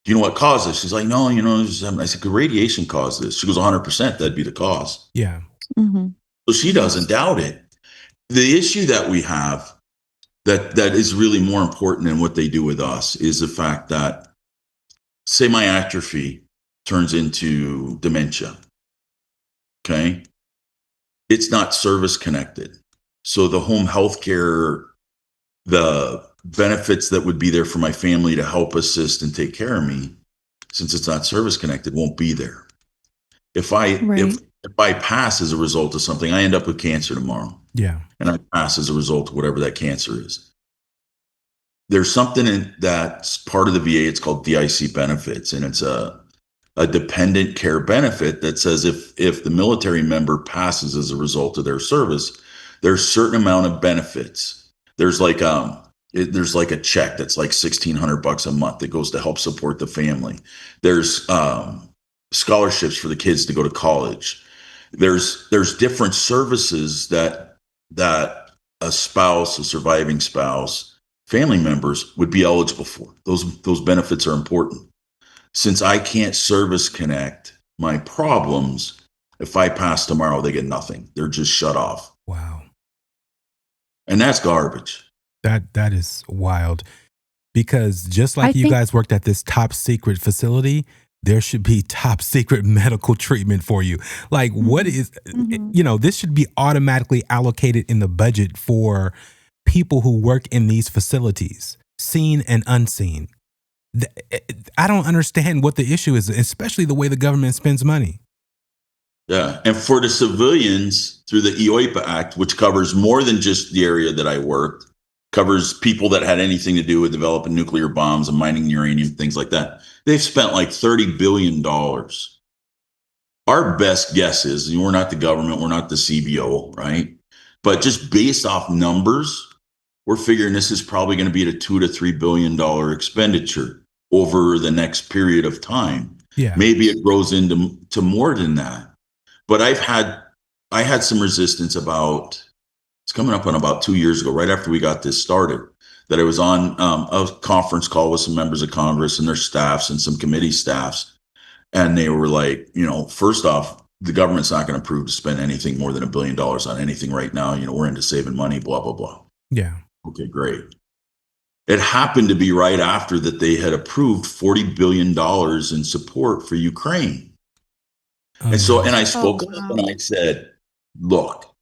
do you know what caused this? She's like, no, I said, could radiation cause this? She goes, 100%, that'd be the cause. Yeah. So she doesn't doubt it. The issue that we have that is really more important than what they do with us is the fact that, say my atrophy turns into dementia. Okay. It's not service connected. So the home health care, the benefits that would be there for my family to help assist and take care of me, since it's not service connected, won't be there. If I pass as a result of something, I end up with cancer tomorrow. Yeah. And I pass as a result of whatever that cancer is. There's something that's part of the VA, it's called DIC benefits, and it's a dependent care benefit that says if the military member passes as a result of their service, there's a certain amount of benefits. There's like a check that's like $1,600 a month that goes to help support the family. There's scholarships for the kids to go to college. There's different services that a spouse, a surviving spouse, family members would be eligible for. Those benefits are important. Since I can't service connect my problems, if I pass tomorrow, they get nothing. They're just shut off. Wow. And that's garbage. That is wild, because just like you guys worked at this top secret facility, there should be top secret medical treatment for you. Like, what is, this should be automatically allocated in the budget for people who work in these facilities, seen and unseen. I don't understand what the issue is, especially the way the government spends money. Yeah. And for the civilians, through the EOIPA Act, which covers more than just the area that I worked, covers people that had anything to do with developing nuclear bombs and mining uranium, things like that. They've spent like $30 billion. Our best guess is, we're not the government, we're not the CBO, right? But just based off numbers, we're figuring this is probably going to be at a $2 to $3 billion expenditure over the next period of time. Yeah. Maybe it grows into more than that. But I had some resistance about, it's coming up on about 2 years ago, right after we got this started, that I was on a conference call with some members of Congress and their staffs and some committee staffs. And they were like, first off, the government's not going to approve to spend anything more than $1 billion on anything right now. We're into saving money, blah, blah, blah. Yeah. Okay, great. It happened to be right after that they had approved $40 billion in support for Ukraine. And I spoke up and I said, look,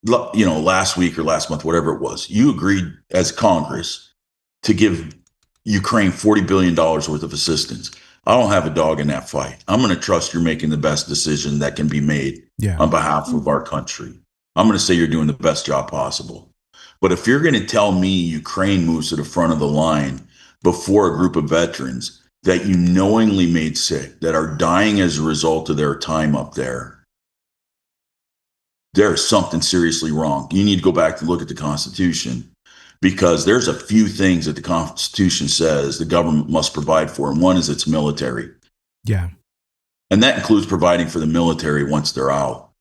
last week or last month, whatever it was, you agreed as Congress to give Ukraine $40 billion worth of assistance. I don't have a dog in that fight. I'm going to trust you're making the best decision that can be made Yeah. on behalf of our country. I'm going to say you're doing the best job possible. But if you're going to tell me Ukraine moves to the front of the line before a group of veterans that you knowingly made sick, that are dying as a result of their time up there, there's something seriously wrong. You need to go back and look at the Constitution, because there's a few things that the Constitution says the government must provide for, and one is its military. Yeah. And that includes providing for the military once they're out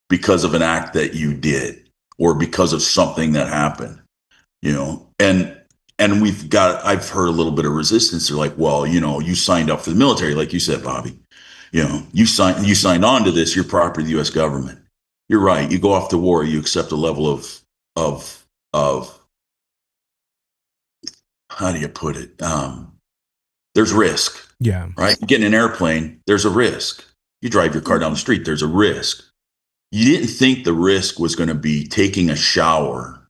because of an act that you did or because of something that happened, you know. And I've heard a little bit of resistance. They're like, well, you know, you signed up for the military, like you said, Bobby. You know, you signed on to this, you're property of the US government. You're right. You go off to war, you accept a level of how do you put it? There's risk. Yeah. Right? You get in an airplane, there's a risk. You drive your car down the street, there's a risk. You didn't think the risk was going to be taking a shower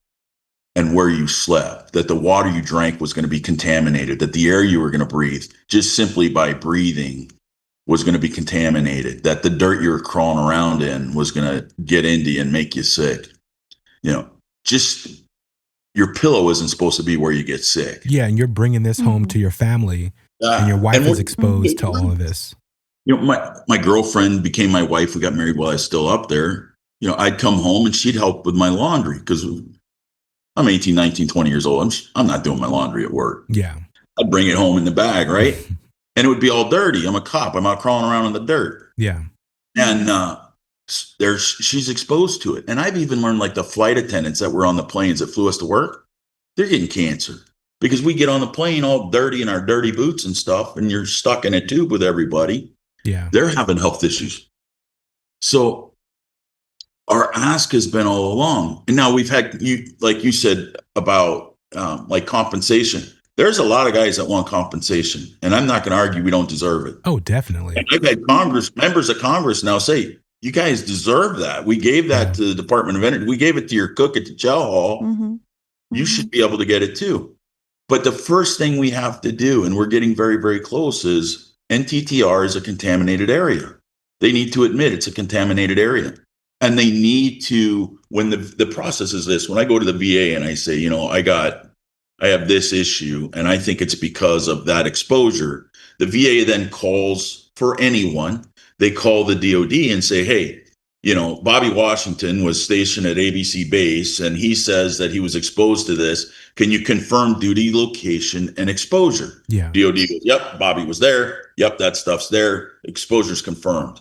and where you slept, that the water you drank was going to be contaminated, that the air you were going to breathe just simply by breathing was going to be contaminated, that the dirt you were crawling around in was going to get into you and make you sick. You know, just your pillow isn't supposed to be where you get sick. Yeah. And you're bringing this home to your family, and your wife is exposed to all of this. You know, my girlfriend became my wife. We got married while I was still up there. You know, I'd come home and she'd help with my laundry because I'm 18, 19, 20 years old. I'm not doing my laundry at work. Yeah. I'd bring it home in the bag, right? And it would be all dirty. I'm a cop. I'm out crawling around in the dirt. Yeah. And she's exposed to it. And I've even learned, like, the flight attendants that were on the planes that flew us to work, they're getting cancer because we get on the plane all dirty in our dirty boots and stuff, and you're stuck in a tube with everybody. Yeah. They're having health issues. So our ask has been all along. And now we've had, like you said, about like compensation. There's a lot of guys that want compensation, and I'm not going to argue we don't deserve it. Oh, definitely. And I've had members of Congress now say, you guys deserve that. We gave that to the Department of Energy. We gave it to your cook at the chow hall. Mm-hmm. You should be able to get it too. But the first thing we have to do, and we're getting very, very close, is NTTR is a contaminated area. They need to admit it's a contaminated area. And they need to, when the process is this, when I go to the VA and I say, you know, I have this issue and I think it's because of that exposure, the VA then calls for anyone. They call the DOD and say, hey, you know, Bobby Washington was stationed at ABC base and he says that he was exposed to this. Can you confirm duty, location, and exposure? Yeah. DOD goes, yep, Bobby was there. Yep, that stuff's there. Exposure's confirmed.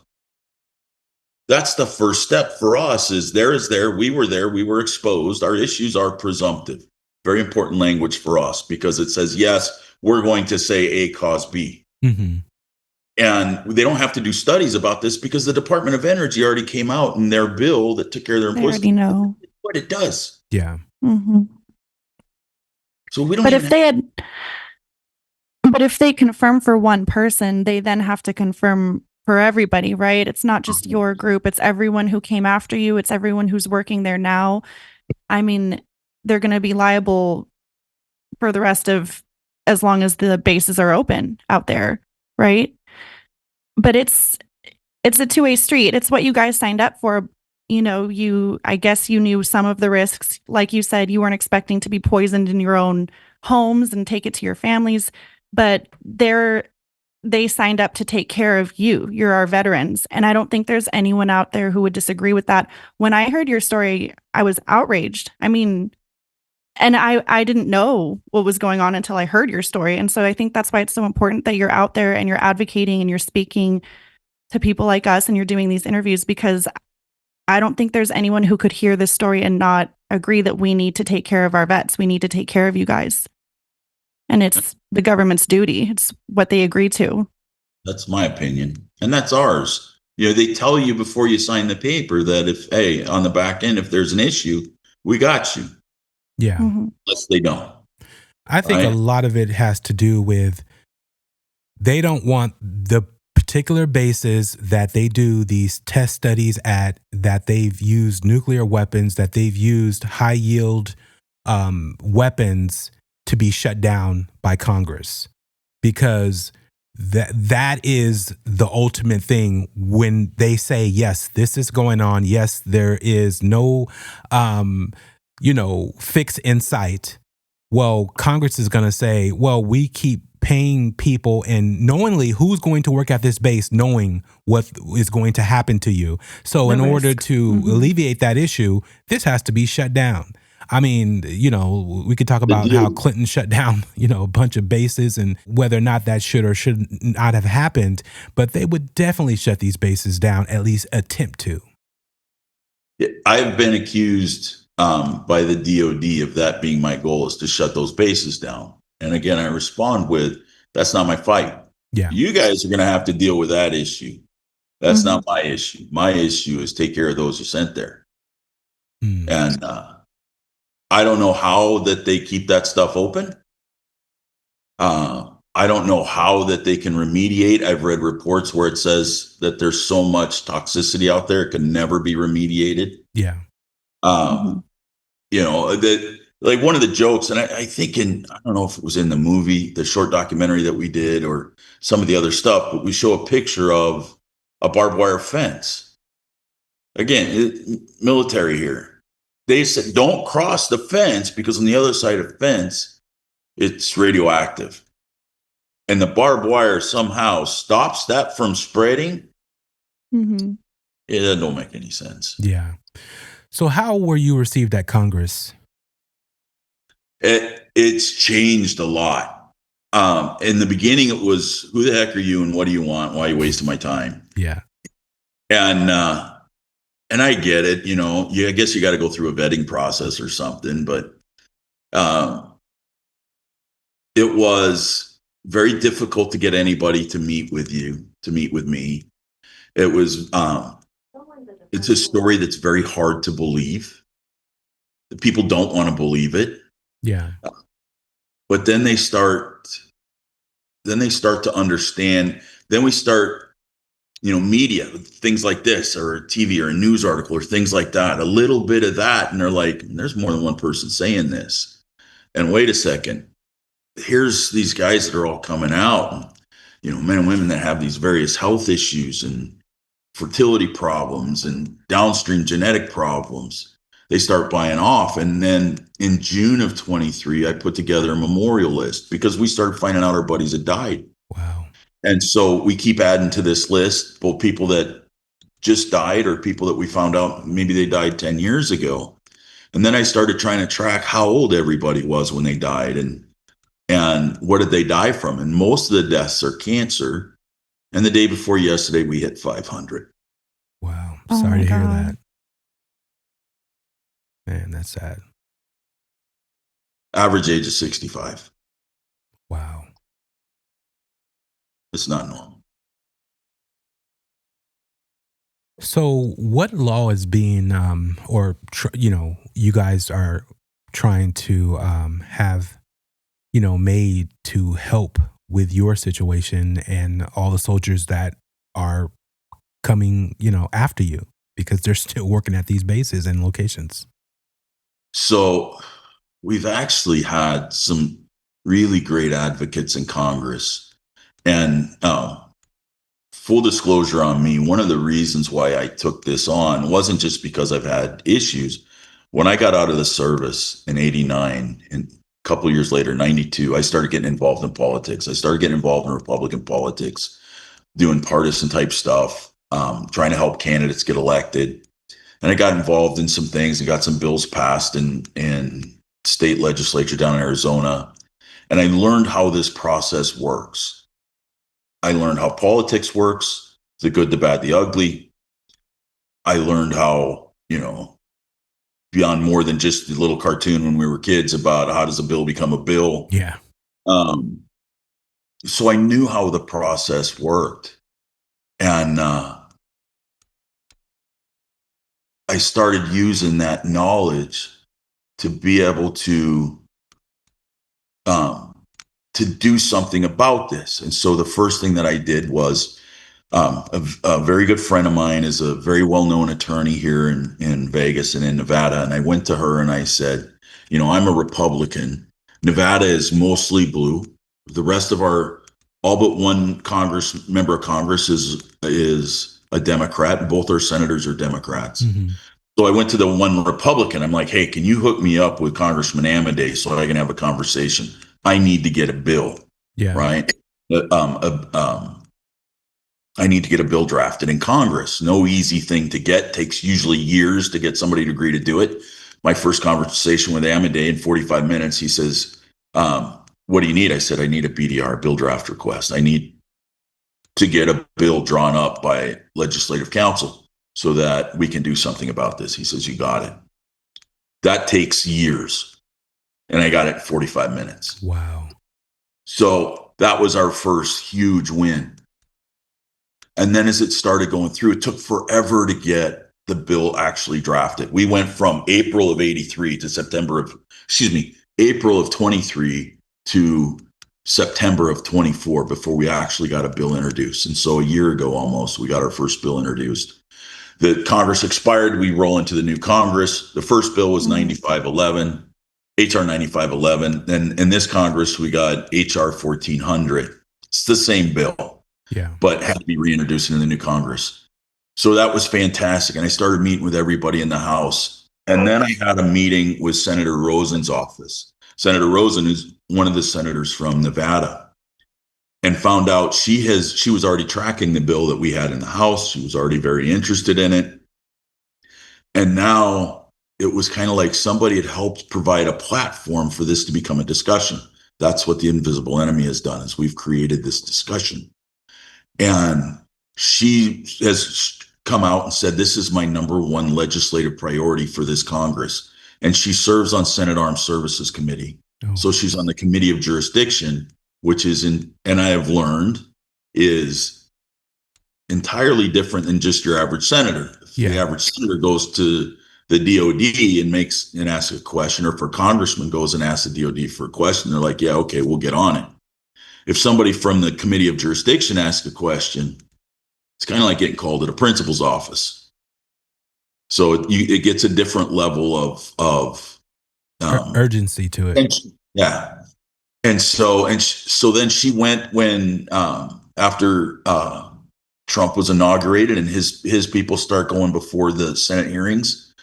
That's the first step for us is there, we were exposed. Our issues are presumptive. Very important language for us because it says, yes, we're going to say A cause B. Mm-hmm. And they don't have to do studies about this because the Department of Energy already came out in their bill that took care of their They employees. already know. What it does. Yeah. Mm-hmm. So we don't. But if they confirm for one person, they then have to confirm for everybody, right? It's not just your group. It's everyone who came after you. It's everyone who's working there now. I mean, they're going to be liable for the rest of as long as the bases are open out there, right? But it's a two-way street. It's what you guys signed up for. You know, I guess you knew some of the risks. Like you said, you weren't expecting to be poisoned in your own homes and take it to your families, but they signed up to take care of you. You're our veterans. And I don't think there's anyone out there who would disagree with that. When I heard your story, I was outraged. I mean, and I didn't know what was going on until I heard your story. And so I think that's why it's so important that you're out there and you're advocating and you're speaking to people like us and you're doing these interviews, because I don't think there's anyone who could hear this story and not agree that we need to take care of our vets. We need to take care of you guys. And it's the government's duty. It's what they agree to. That's my opinion. And that's ours. You know, they tell you before you sign the paper that on the back end, if there's an issue, we got you. Yeah. Mm-hmm. Unless they don't. I think Right. a lot of it has to do with they don't want the particular bases that they do these test studies at, that they've used nuclear weapons, that they've used high yield weapons to be shut down by Congress, because that is the ultimate thing when they say, yes, this is going on. Yes, there is no, fix in sight. Well, Congress is going to say, well, we keep paying people and knowingly who's going to work at this base, knowing what is going to happen to you. So in order to alleviate that issue, this has to be shut down. I mean, we could talk about how Clinton shut down, a bunch of bases and whether or not that should or should not have happened, but they would definitely shut these bases down, at least attempt to. I've been accused by the DOD of that being my goal, is to shut those bases down. And again, I respond with, that's not my fight. Yeah. You guys are going to have to deal with that issue. That's not my issue. My issue is take care of those you sent there. And I don't know how that they keep that stuff open. I don't know how that they can remediate. I've read reports where it says that there's so much toxicity out there, it can never be remediated. Yeah. That, like, one of the jokes, and I think I don't know if it was in the movie, the short documentary that we did, or some of the other stuff, but we show a picture of a barbed wire fence. Again, military here. They said, don't cross the fence because on the other side of the fence, it's radioactive. And the barbed wire somehow stops that from spreading. It don't make any sense. Yeah. So how were you received at Congress? It's changed a lot. In the beginning, it was, who the heck are you and what do you want? Why are you wasting my time? Yeah. And I get it, I guess you got to go through a vetting process or something, but it was very difficult to get anybody to meet with me. It was, it's a story that's very hard to believe. The people don't want to believe it. Yeah. But then they start to understand. Then we start, media, things like this, or TV or a news article or things like that, a little bit of that. And they're like, there's more than one person saying this. And wait a second, here's these guys that are all coming out, men and women that have these various health issues and fertility problems and downstream genetic problems. They start buying off. And then in June of 23, I put together a memorial list because we started finding out our buddies had died. Wow. And so we keep adding to this list, both people that just died or people that we found out maybe they died 10 years ago. And then I started trying to track how old everybody was when they died and what did they die from. And most of the deaths are cancer. And the day before yesterday, we hit 500. Wow. Oh Sorry my to hear God. that. Man, that's sad. Average age is 65. Wow. It's not normal. So what law is being, you guys are trying to have, made to help with your situation and all the soldiers that are coming, after you because they're still working at these bases and locations? So we've actually had some really great advocates in Congress. And full disclosure on me, one of the reasons why I took this on wasn't just because I've had issues. When I got out of the service in 89 and a couple of years later, 92, I started getting involved in politics. I started getting involved in Republican politics, doing partisan type stuff, trying to help candidates get elected. And I got involved in some things and got some bills passed in state legislature down in Arizona. And I learned how this process works. I learned how politics works, the good, the bad, the ugly. I learned how, beyond more than just the little cartoon when we were kids about how does a bill become a bill. Yeah. So I knew how the process worked. And I started using that knowledge to be able to do something about this. And so the first thing that I did was a very good friend of mine is a very well-known attorney here in Vegas and in Nevada. And I went to her and I said, I'm a Republican. Nevada is mostly blue. The rest of our all but one member of Congress is a Democrat, and both our senators are Democrats. Mm-hmm. So I went to the one Republican. I'm like, hey, can you hook me up with Congressman Amadei so I can have a conversation? I need to get a bill, Yeah. right? I need to get a bill drafted in Congress. No easy thing to get. Takes usually years to get somebody to agree to do it. My first conversation with Amadei in 45 minutes, he says, what do you need? I said, I need a BDR, bill draft request. I need to get a bill drawn up by legislative council so that we can do something about this. He says, you got it. That takes years. And I got it in 45 minutes. Wow. So that was our first huge win. And then as it started going through, it took forever to get the bill actually drafted. We went from April of 83 to April of 23 to September of 24 before we actually got a bill introduced. And so a year ago almost, we got our first bill introduced. The Congress expired. We roll into the new Congress. The first bill was 9511, HR 9511. And in this Congress, we got HR 1400. It's the same bill, but had to be reintroduced into the new Congress. So that was fantastic. And I started meeting with everybody in the House. And then I had a meeting with Senator Rosen's office. Senator Rosen is one of the senators from Nevada. And found out she was already tracking the bill that we had in the House. She was already very interested in it. And now it was kind of like somebody had helped provide a platform for this to become a discussion. That's what the invisible enemy has done, is we've created this discussion. And she has come out and said, this is my number one legislative priority for this Congress. And she serves on Senate Armed Services Committee. Oh. So she's on the Committee of Jurisdiction, which is and I have learned is entirely different than just your average senator. If the average senator goes to the DOD and asks a question, or if a congressman goes and asks the DOD for a question, they're like, yeah, okay, we'll get on it. If somebody from the Committee of Jurisdiction asks a question, it's kind of like getting called to the principal's office. So it gets a different level of urgency to it. And so then she went when after Trump was inaugurated and his people start going before the Senate hearings.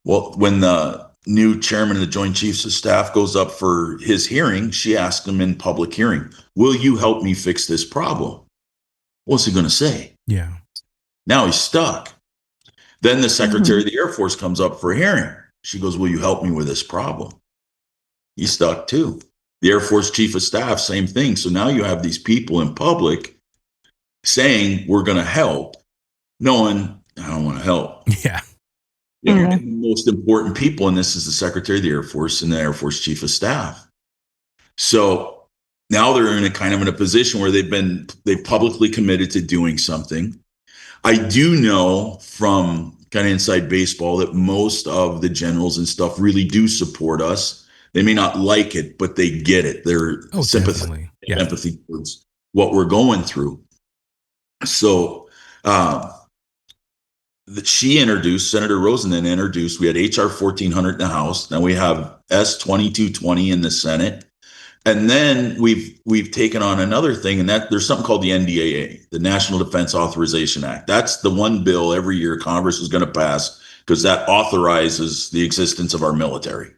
Well, when the new chairman of the Joint Chiefs of Staff goes up for his hearing, she asked him in public hearing, will you help me fix this problem? What's he going to say? Yeah. Now he's stuck. Then the Secretary of the Air Force comes up for a hearing. She goes, will you help me with this problem? He's stuck too. The Air Force Chief of Staff, same thing. So now you have these people in public saying, we're going to help, knowing I don't want to help. Yeah. The most important people in this is the Secretary of the Air Force and the Air Force Chief of Staff. So now they're in a position where they've publicly committed to doing something. I do know from kind of inside baseball that most of the generals and stuff really do support us. They may not like it, but they get it. They're sympathetic, empathy towards what we're going through. So she introduced, Senator Rosen then introduced, we had HR 1400 in the House. Now we have S 2220 in the Senate. And then we've taken on another thing, and that there's something called the NDAA, the National Defense Authorization Act. That's the one bill every year Congress is going to pass because that authorizes the existence of our military.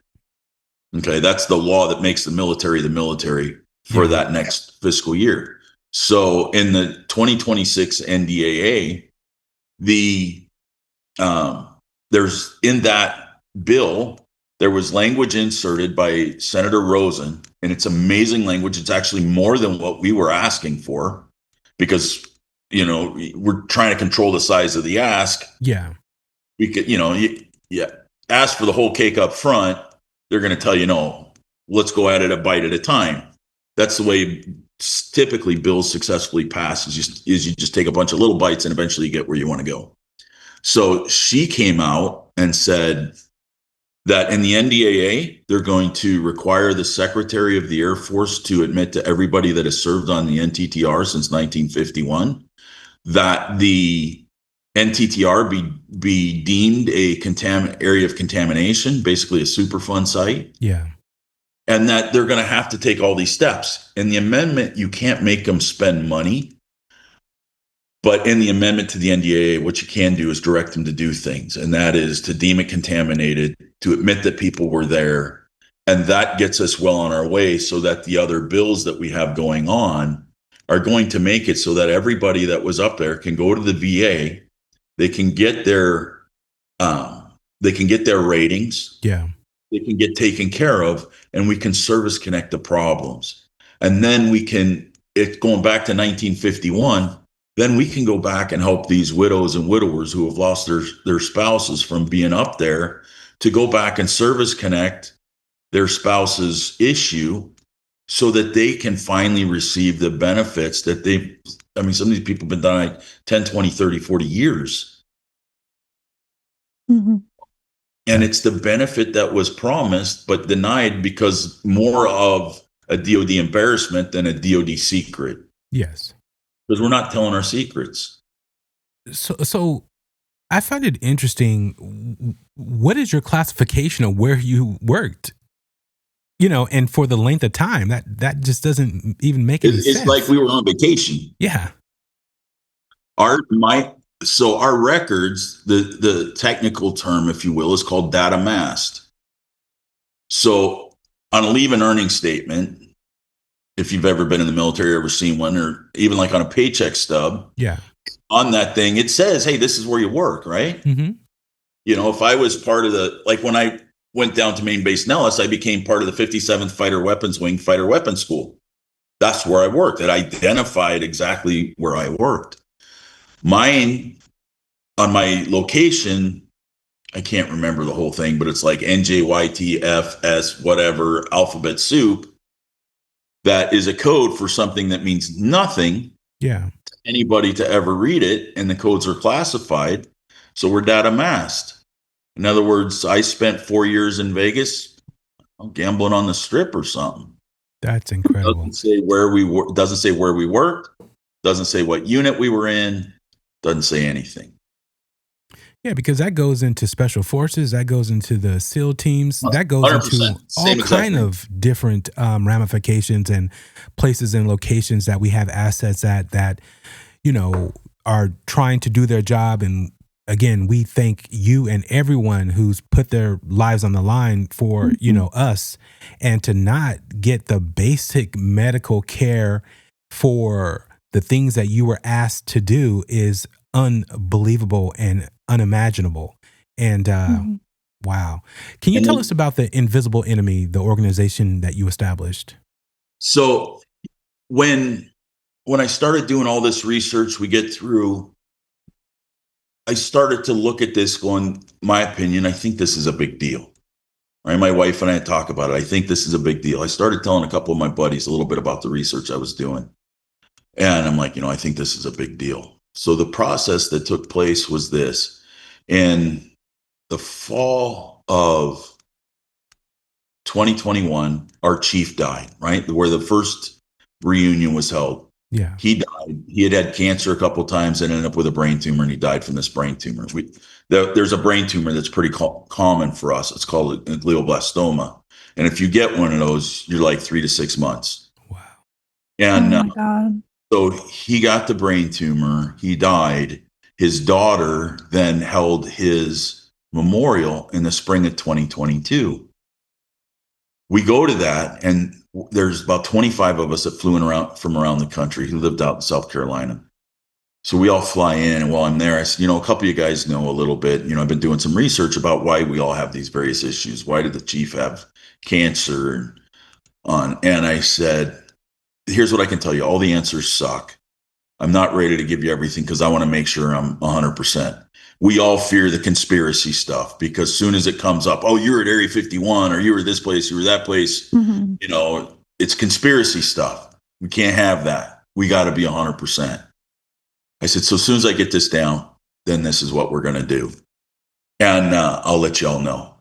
Okay, that's the law that makes the military for that next fiscal year. So in the 2026 NDAA, there's in that bill, there was language inserted by Senator Rosen, and it's amazing language. It's actually more than what we were asking for because, we're trying to control the size of the ask. Yeah. We could, ask for the whole cake up front. They're going to tell you, no, let's go at it a bite at a time. That's the way typically bills successfully pass is you just take a bunch of little bites and eventually you get where you want to go. So she came out and said that in the NDAA, they're going to require the Secretary of the Air Force to admit to everybody that has served on the NTTR since 1951 that the NTTR be deemed a area of contamination, basically a Superfund site. Yeah. and that they're going to have to take all these steps. In the amendment, you can't make them spend money. But in the amendment to the NDAA, what you can do is direct them to do things, and that is to deem it contaminated, to admit that people were there. And that gets us well on our way so that the other bills that we have going on are going to make it so that everybody that was up there can go to the VA. They can get their ratings. Yeah. They can get taken care of, and we can service connect the problems. And then we can, it going back to 1951, then we can go back and help these widows and widowers who have lost their spouses from being up there to go back and service connect their spouse's issue so that they can finally receive the benefits that some of these people have been dying 10, 20, 30, 40 years. Mm-hmm. And it's the benefit that was promised but denied because more of a DOD embarrassment than a DOD secret. Yes. Because we're not telling our secrets. So I find it interesting. What is your classification of where you worked? And for the length of time, that just doesn't even make any sense. It's like we were on vacation. Yeah. Our records, the technical term, if you will, is called data masked. So on a leave and earning statement, if you've ever been in the military, ever seen one, or even like on a paycheck stub, yeah, on that thing, it says, hey, this is where you work, right? Mm-hmm. If I was part of when I went down to Maine Base Nellis, I became part of the 57th Fighter Weapons Wing Fighter Weapons School. That's where I worked. It identified exactly where I worked. Mine, on my location, I can't remember the whole thing, but it's like NJYTFS, whatever, alphabet soup. That is a code for something that means nothing to anybody to ever read it, and the codes are classified, so we're data masked. In other words, I spent 4 years in Vegas gambling on the strip or something. That's incredible. Doesn't say where we worked, doesn't say what unit we were in, doesn't say anything. Yeah, because that goes into special forces, that goes into the SEAL teams, that goes into all kind of different ramifications and places and locations that we have assets that are trying to do their job. And again, we thank you and everyone who's put their lives on the line for us, and to not get the basic medical care for the things that you were asked to do is unbelievable and unimaginable. And wow. Can you tell us about the Invisible Enemy, the organization that you established? So when I started doing all this research, I started to look at this going, my opinion, I think this is a big deal. Right? My wife and I talk about it. I think this is a big deal. I started telling a couple of my buddies a little bit about the research I was doing. And I'm like, I think this is a big deal. So the process that took place was this. In the fall of 2021, our chief died, right? Where the first reunion was held. Yeah. He died. He had cancer a couple of times and ended up with a brain tumor, and he died from this brain tumor. There's a brain tumor that's pretty common for us. It's called a glioblastoma. And if you get one of those, you're like 3 to 6 months. Wow. And oh my God. So he got the brain tumor. He died. His daughter then held his memorial in the spring of 2022. We go to that, and there's about 25 of us that flew in from around the country who lived out in South Carolina. So we all fly in, and while I'm there, I said, a couple of you guys know a little bit. I've been doing some research about why we all have these various issues. Why did the chief have cancer? And I said, here's what I can tell you. All the answers suck. I'm not ready to give you everything because I want to make sure I'm 100%. We all fear the conspiracy stuff because soon as it comes up, oh, you're at Area 51 or you were this place, you were that place, it's conspiracy stuff. We can't have that. We got to be 100%. I said, so as soon as I get this down, then this is what we're going to do. And I'll let you all know.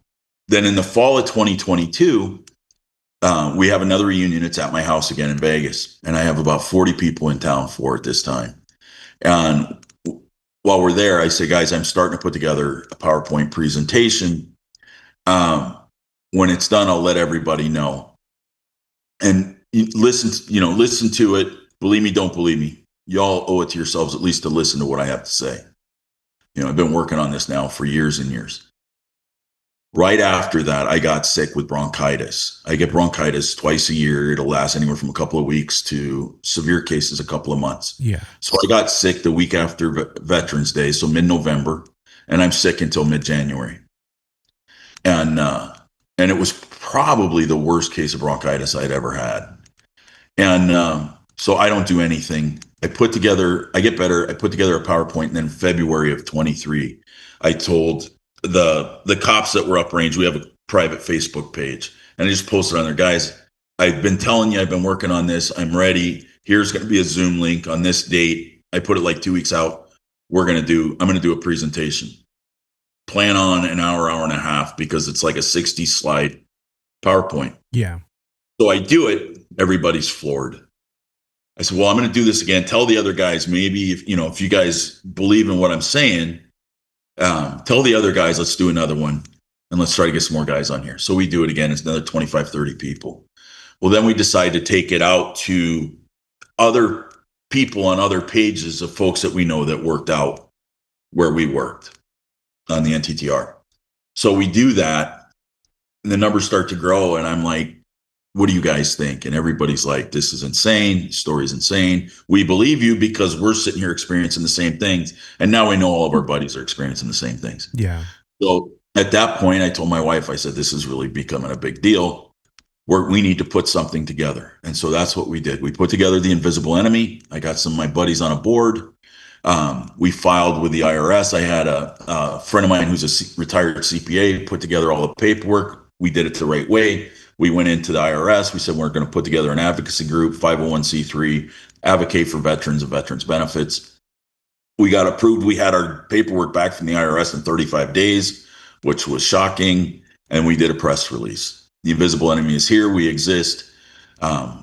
Then in the fall of 2022, we have another reunion. It's at my house again in Vegas. And I have about 40 people in town for it this time. And while we're there, I say, guys, I'm starting to put together a PowerPoint presentation. When it's done, I'll let everybody know. and listen to it. Believe me, don't believe me. Y'all owe it to yourselves at least to listen to what I have to say. I've been working on this now for years and years. Right after that, I got sick with bronchitis. I get bronchitis twice a year. It'll last anywhere from a couple of weeks to severe cases, a couple of months. Yeah. So I got sick the week after Veterans Day, so mid-November, and I'm sick until mid-January. And it was probably the worst case of bronchitis I'd ever had. And so I don't do anything. I get better. I put together a PowerPoint, and then February of 23, I told the cops that were uprange, we have a private Facebook page, and I just posted on there, guys, I've been telling you, I've been working on this. I'm ready. Here's going to be a Zoom link on this date. I put it like 2 weeks out. I'm going to do a presentation. Plan on an hour and a half, because it's like a 60 slide PowerPoint. Yeah. So I do it. Everybody's floored. I said, well, I'm going to do this again. Tell the other guys, maybe if you guys believe in what I'm saying, tell the other guys, let's do another one, and let's try to get some more guys on here. So we do it again. It's another 25, 30 people. Well, then we decide to take it out to other people on other pages of folks that we know that worked out where we worked on the NTTR. So we do that, and the numbers start to grow, and I'm like, what do you guys think? And everybody's like, this is insane. Story's insane. We believe you because we're sitting here experiencing the same things. And now we know all of our buddies are experiencing the same things. Yeah. So at that point, I told my wife, I said, this is really becoming a big deal. We need to put something together. And so that's what we did. We put together the invisible enemy. I got some of my buddies on a board. We filed with the IRS. I had a friend of mine who's a retired CPA put together all the paperwork. We did it the right way. We went into the IRS. We said, we're going to put together an advocacy group, 501c3, advocate for veterans and veterans benefits. We got approved. We had our paperwork back from the IRS in 35 days, which was shocking. And we did a press release. The invisible enemy is here. We exist.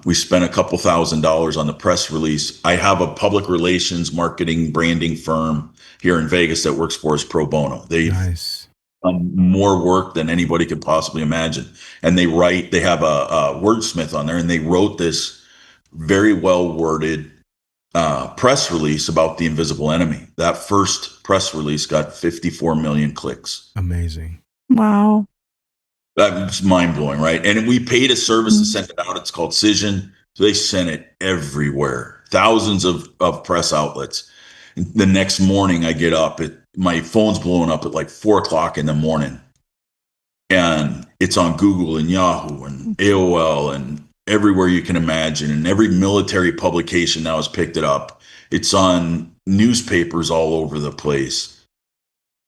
We spent a couple $1,000s on the press release. I have a public relations, marketing, branding firm here in Vegas that works for us pro bono. Nice. More work than anybody could possibly imagine. And they have a wordsmith on there, and they wrote this very well worded press release about the invisible enemy. That first press release got 54 million clicks. Amazing. Wow. That's mind blowing, right? And we paid a service to send it out. It's called Cision. So they sent it everywhere, thousands of press outlets. And the next morning I get up, my phone's blowing up at like 4:00 in the morning, and it's on Google and Yahoo and AOL and everywhere you can imagine. And every military publication now has picked it up. It's on newspapers all over the place.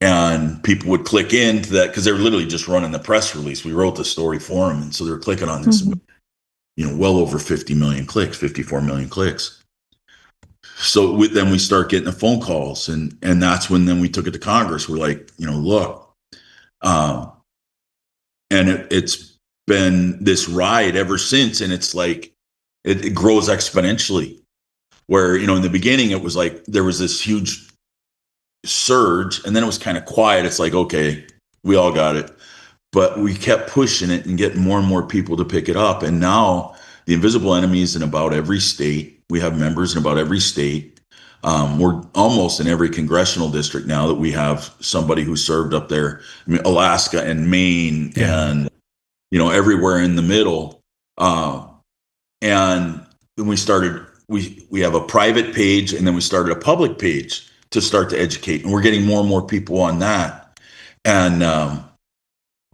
And people would click into that because they're literally just running the press release. We wrote the story for them. And so they're clicking on this, well over 50 million clicks, 54 million clicks. So then we start getting the phone calls, and that's when then we took it to Congress. We're like, look, and it's been this ride ever since. And it's like, it grows exponentially, where, in the beginning, it was like, there was this huge surge, and then it was kind of quiet. It's like, okay, we all got it, but we kept pushing it and getting more and more people to pick it up. And now the invisible enemy is in about every state. We have members in about every state. We're almost in every congressional district now that we have somebody who served up there. I mean, Alaska and Maine, and everywhere in the middle. And then we started. We have a private page, and then we started a public page to start to educate, and we're getting more and more people on that. And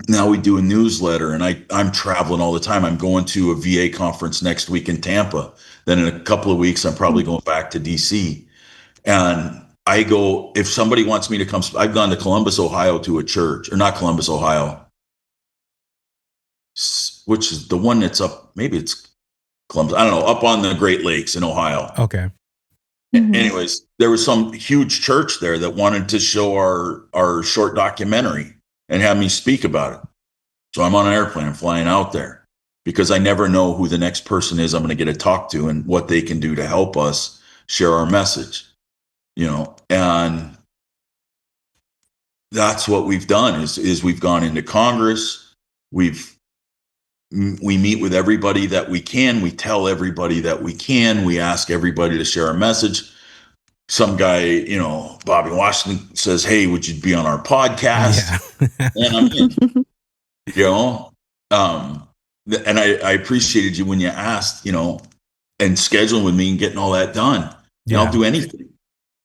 now we do a newsletter, and I'm traveling all the time. I'm going to a VA conference next week in Tampa. Then in a couple of weeks, I'm probably going back to DC. And I go, if somebody wants me to come, I've gone to Columbus, Ohio to a church, or not Columbus, Ohio, which is the one that's up, maybe it's Columbus, I don't know, up on the Great Lakes in Ohio. Okay. Anyways, there was some huge church there that wanted to show our short documentary and have me speak about it. So I'm on an airplane, I'm flying out there, because I never know who the next person is I'm going to get to talk to and what they can do to help us share our message, and that's what we've done is we've gone into Congress. We've we meet with everybody that we can. We tell everybody that we can. We ask everybody to share a message. Some guy, Bobby Washington says, "Hey, would you be on our podcast?" Yeah. And I'm in, and I appreciated you when you asked, and scheduling with me and getting all that done. And I'll do anything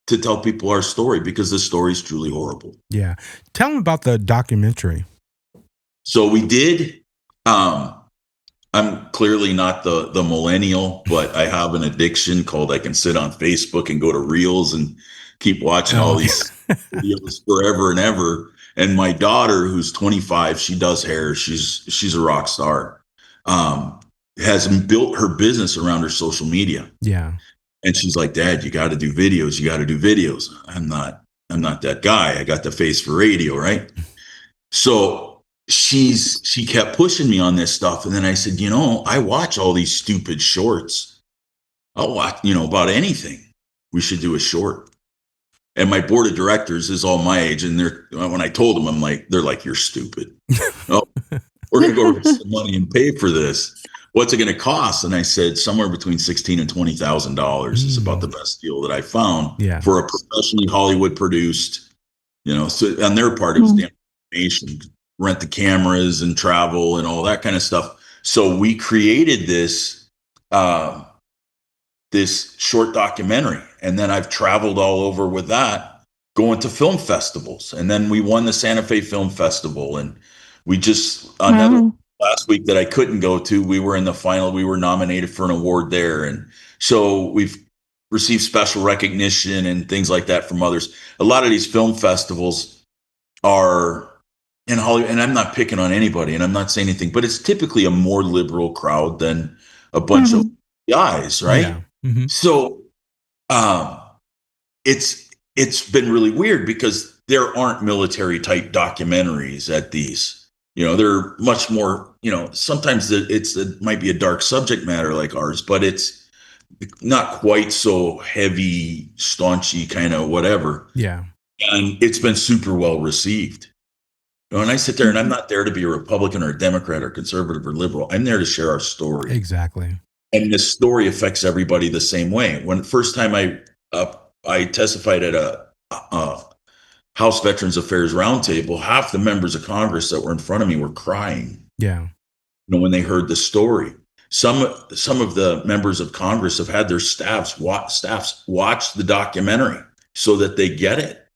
to tell people our story, because the story is truly horrible. Yeah. Tell them about the documentary. So we did. I'm clearly not the millennial, but I have an addiction called I can sit on Facebook and go to Reels and keep watching all these videos forever and ever. And my daughter, who's 25, she does hair. She's a rock star. Has built her business around her social media. Yeah. And she's like, "Dad, you got to do videos. You got to do videos." I'm not that guy. I got the face for radio, right? So she kept pushing me on this stuff. And then I said, I watch all these stupid shorts. I'll watch, about anything. We should do a short. And my board of directors is all my age. And when I told them, they're like, "You're stupid. Oh, we're going to go raise some money and pay for this. What's it going to cost?" And I said, somewhere between $16,000 and $20,000 is about the best deal that I found for a professionally Hollywood produced, so on their part, it was the information, rent the cameras and travel and all that kind of stuff. So we created this short documentary. And then I've traveled all over with that, going to film festivals. And then we won the Santa Fe Film Festival. And we just, another last week that I couldn't go to, we were in the final. We were nominated for an award there. And so we've received special recognition and things like that from others. A lot of these film festivals are in Hollywood, and I'm not picking on anybody, and I'm not saying anything, but it's typically a more liberal crowd than a bunch of guys, right? Yeah. Mm-hmm. So it's been really weird, because there aren't military type documentaries at these. They're much more, sometimes it might be a dark subject matter like ours, but it's not quite so heavy, staunchy kind of whatever. Yeah. And it's been super well received. And I sit there, and I'm not there to be a Republican or a Democrat or conservative or liberal. I'm there to share our story. Exactly. And this story affects everybody the same way. When the first time I testified at a House Veterans Affairs Roundtable, half the members of Congress that were in front of me were crying. Yeah. When they heard the story. Some of the members of Congress have had their staffs watch the documentary so that they get it.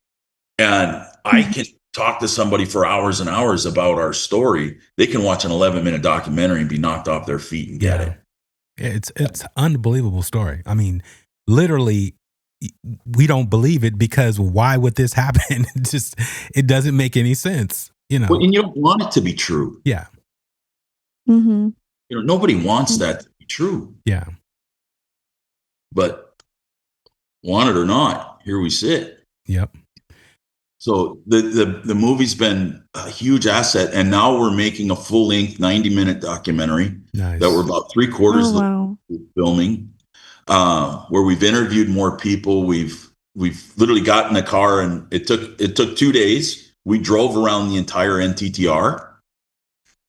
And I can talk to somebody for hours and hours about our story. They can watch an 11-minute documentary and be knocked off their feet and get it. It's unbelievable story. I mean, literally, we don't believe it, because why would this happen? It doesn't make any sense, Well, and you don't want it to be true. Yeah. Mm-hmm. Nobody wants that to be true. Yeah. But want it or not, here we sit. Yep. So the movie's been a huge asset, and now we're making a full-length 90-minute documentary that we're about 3/4 of filming, where we've interviewed more people. We've literally got in the car, and it took 2 days. We drove around the entire NTTR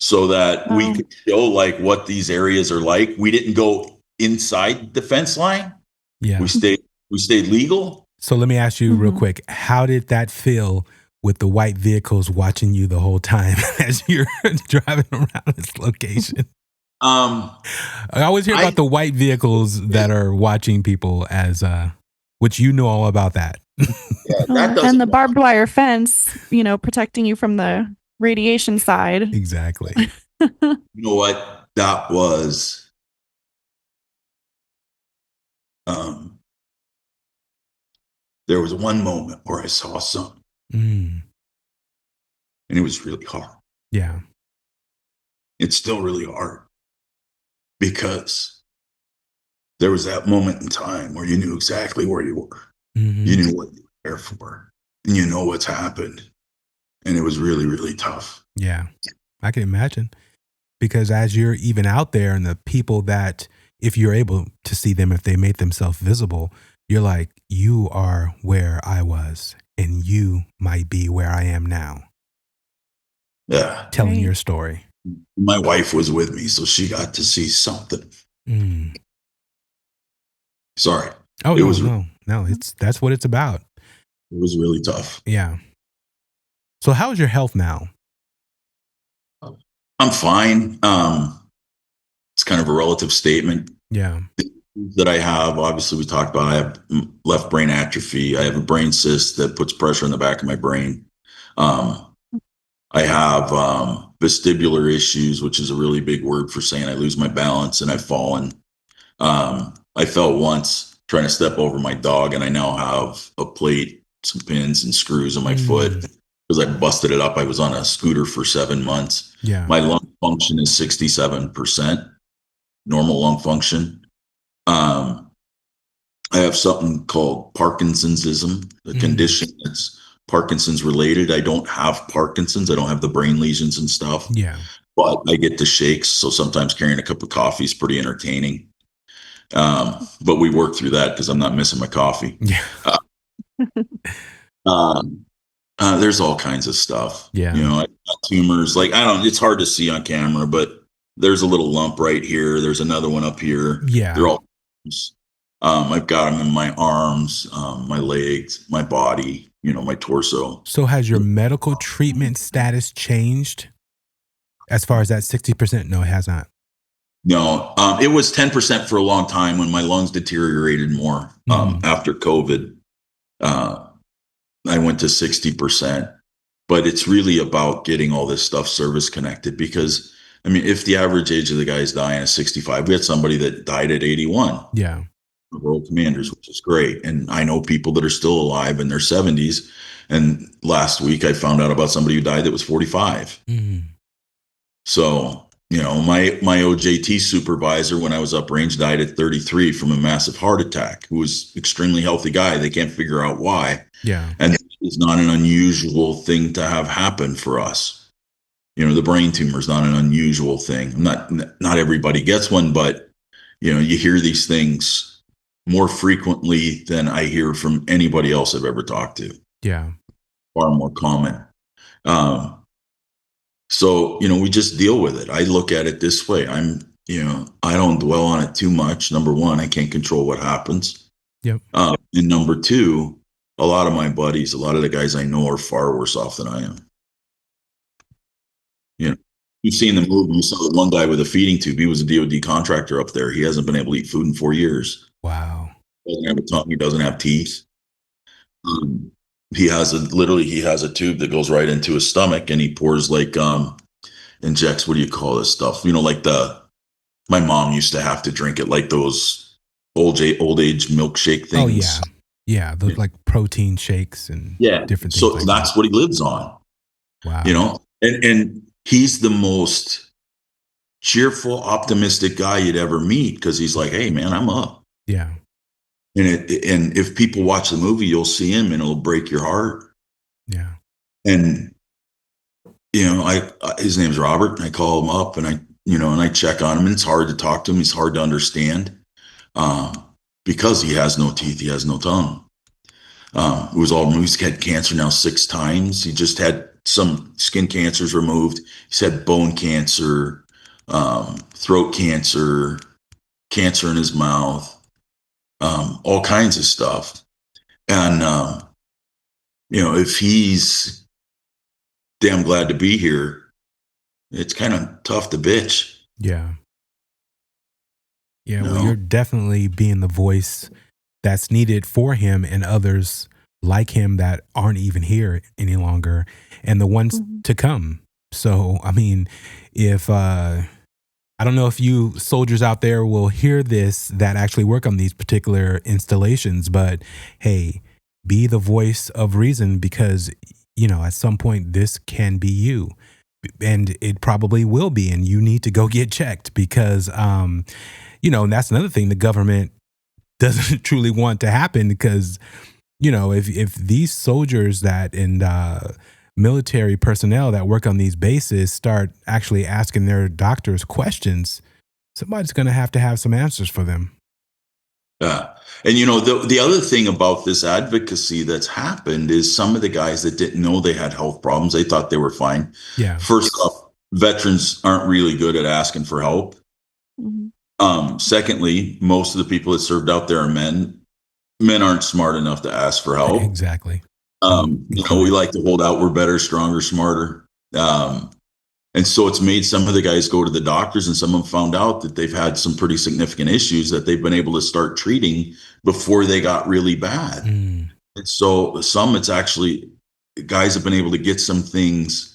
so that we could show what these areas are like. We didn't go inside the fence line. Yeah. We stayed legal. So let me ask you real quick, how did that feel with the white vehicles watching you the whole time as you're driving around this location? I always hear about the white vehicles that are watching people as, which all about that. And the barbed wire fence, protecting you from the radiation side. Exactly. You know what? That was, there was one moment where I saw something, and it was really hard. Yeah. It's still really hard, because there was that moment in time where you knew exactly where you were. Mm-hmm. You knew what you were there for, and you know what's happened. And it was really, really tough. Yeah, I can imagine. Because as you're even out there, and the people that, if you're able to see them, if they made themselves visible, you're like, you are where I was, and you might be where I am now. Yeah. Telling your story. My wife was with me, so she got to see something. Mm. Sorry. Oh, It no, was- no. That's what it's about. It was really tough. Yeah. So how's your health now? I'm fine. It's kind of a relative statement Yeah. that I have. Obviously, we talked about I have left brain atrophy. I have a brain cyst that puts pressure on the back of my brain. I have vestibular issues, which is a really big word for saying I lose my balance and I've fallen. I fell once trying to step over my dog, and I now have a plate, some pins, and screws on my foot because I busted it up. I was on a scooter for 7 months. Yeah. My lung function is 67%, normal lung function. I have something called Parkinson'sism, a condition that's Parkinson's related. I don't have Parkinson's. I don't have the brain lesions and stuff. Yeah. But I get the shakes. So sometimes carrying a cup of coffee is pretty entertaining. But we work through that because I'm not missing my coffee. Yeah. There's all kinds of stuff. Yeah. You know, I got tumors. Like, it's hard to see on camera, but there's a little lump right here. There's another one up here. Yeah. They're all, I've got them in my arms, my legs, my body, my torso. So has your medical treatment status changed as far as that 60%? No, it has not. No, it was 10% for a long time when my lungs deteriorated more. After COVID, I went to 60%. But it's really about getting all this stuff service connected because, if the average age of the guy is dying is 65, we had somebody that died at 81. Yeah. World commanders, which is great. And I know people that are still alive in their 70s. And last week I found out about somebody who died that was 45. So, my OJT supervisor when I was uprange died at 33 from a massive heart attack, who was extremely healthy guy. They can't figure out why. Yeah. And it's not an unusual thing to have happen for us. The brain tumor is not an unusual thing. Not everybody gets one, but you hear these things more frequently than I hear from anybody else I've ever talked to. Yeah. Far more common. So, we just deal with it. I look at it this way. I don't dwell on it too much. Number one, I can't control what happens. Yep. And number two, a lot of my buddies, a lot of the guys I know are far worse off than I am. You've seen the movie. You saw the one guy with a feeding tube. He was a DOD contractor up there. He hasn't been able to eat food in 4 years. Wow. He doesn't have a tongue. He doesn't have teeth. He has a tube that goes right into his stomach, and he pours injects. What do you call this stuff? My mom used to have to drink it like those old age milkshake things. Oh yeah. Yeah. Those like protein shakes and different things. So like that's what he lives on. Wow. And he's the most cheerful, optimistic guy you'd ever meet because he's like, hey man, I'm up. Yeah. And if people watch the movie, you'll see him and it'll break your heart. Yeah. And, his name's Robert. And I call him up and I check on him, and it's hard to talk to him. He's hard to understand because he has no teeth. He has no tongue. He's had cancer now 6 times. He just had some skin cancers removed. He's had bone cancer, throat cancer, cancer in his mouth. All kinds of stuff. And, if he's damn glad to be here, it's kind of tough to bitch. Yeah. Yeah. Well, you're definitely being the voice that's needed for him and others like him that aren't even here any longer and the ones to come. So, if, I don't know if you soldiers out there will hear this that actually work on these particular installations, but hey, be the voice of reason because, at some point this can be you and it probably will be. And you need to go get checked because, and that's another thing the government doesn't truly want to happen because, if these soldiers that and military personnel that work on these bases start actually asking their doctors questions, somebody's going to have some answers for them. Yeah. And, the other thing about this advocacy that's happened is some of the guys that didn't know they had health problems, they thought they were fine. Yeah. First off, veterans aren't really good at asking for help. Secondly, most of the people that served out there are men. Men aren't smart enough to ask for help. Exactly. We like to hold out. We're better, stronger, smarter. And so it's made some of the guys go to the doctors, and some of them found out that they've had some pretty significant issues that they've been able to start treating before they got really bad. And so some, it's actually, guys have been able to get some things,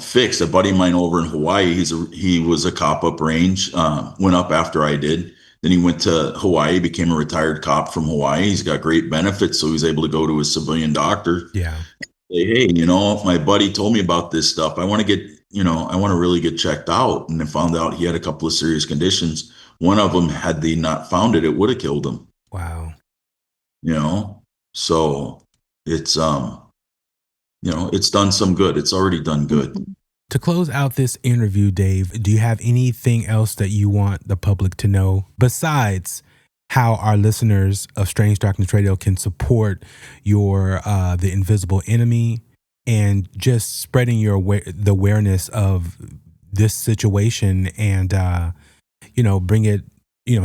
fixed. A buddy of mine over in Hawaii, he was a cop up range, went up after I did. Then he went to Hawaii, became a retired cop from Hawaii. He's got great benefits, so he was able to go to his civilian doctor. Yeah. Say, hey, my buddy told me about this stuff. I want to get, I want to really get checked out. And then found out he had a couple of serious conditions. One of them, had they not found it, it would have killed him. Wow. So it's, it's done some good. It's already done good. To close out this interview, Dave, do you have anything else that you want the public to know besides how our listeners of Strange Darkness Radio can support your The Invisible Enemy and just spreading the awareness of this situation and bring it,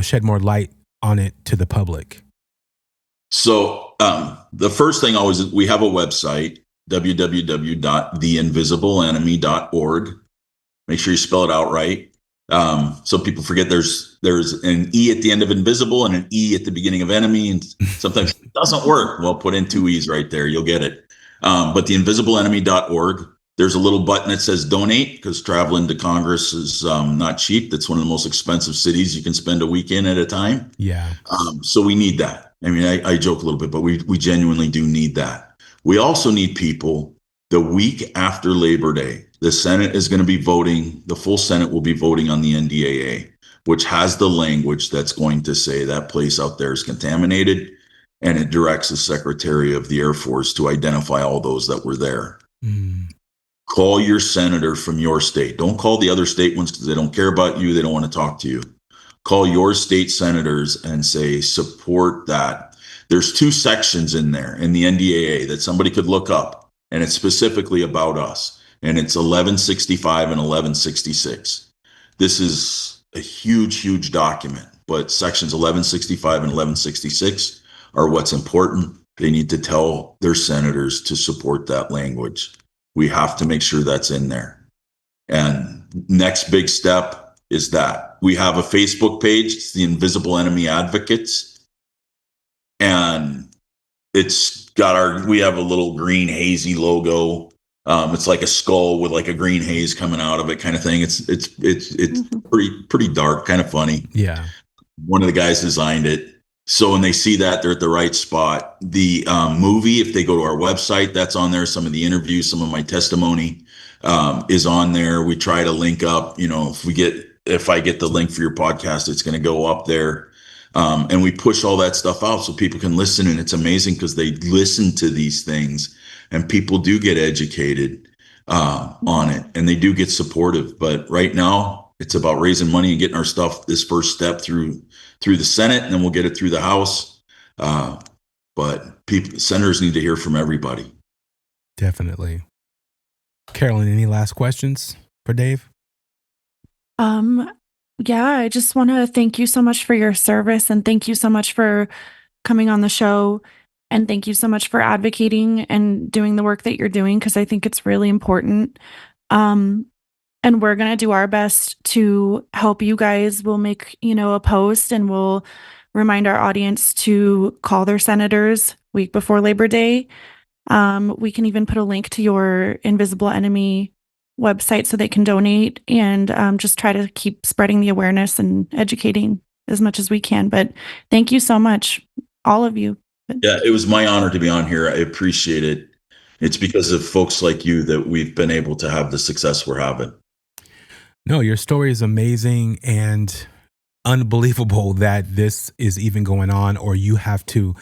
shed more light on it to the public? So the first thing always is we have a website, www.theinvisiblenemy.org. Make sure you spell it out right. So people forget there's an E at the end of invisible and an E at the beginning of enemy, and sometimes it doesn't work. Well, put in 2 E's right there. You'll get it. But theinvisiblenemy.org, there's a little button that says donate, because traveling to Congress is not cheap. That's one of the most expensive cities you can spend a weekend at a time. Yeah. So we need that. I mean, I joke a little bit, but we genuinely do need that. We also need people the week after Labor Day. The Senate is going to be voting, the full Senate will be voting on the NDAA, which has the language that's going to say that place out there is contaminated, and it directs the Secretary of the Air Force to identify all those that were there. Call your senator from your state. Don't call the other state ones because they don't care about you. They don't want to talk to you. Call your state senators and say, support that. There's 2 sections in there in the NDAA that somebody could look up, and it's specifically about us. And it's 1165 and 1166. This is a huge, huge document, but sections 1165 and 1166 are what's important. They need to tell their senators to support that language. We have to make sure that's in there. And next big step is that we have a Facebook page. It's the Invisible Enemy Advocates. And it's got we have a little green hazy logo. It's like a skull with like a green haze coming out of it, kind of thing. It's pretty dark, kind of funny. Yeah. One of the guys designed it. So when they see that, they're at the right spot. The movie, if they go to our website, that's on there. Some of the interviews, some of my testimony is on there. We try to link up, if I get the link for your podcast, it's going to go up there. And we push all that stuff out so people can listen. And it's amazing because they listen to these things and people do get educated on it, and they do get supportive. But right now it's about raising money and getting our stuff, this first step through the Senate, and then we'll get it through the House. But senators need to hear from everybody. Definitely. Carolyn, any last questions for Dave? Yeah, I just want to thank you so much for your service, and thank you so much for coming on the show, and thank you so much for advocating and doing the work that you're doing, because I think it's really important. And we're going to do our best to help you guys. We'll make, a post, and we'll remind our audience to call their senators week before Labor Day. We can even put a link to your Invisible Enemy website so they can donate, and just try to keep spreading the awareness and educating as much as we can. But thank you so much, all of you. Yeah, it was my honor to be on here. I appreciate it. It's because of folks like you that we've been able to have the success we're having. No, your story is amazing and unbelievable that this is even going on, or you have to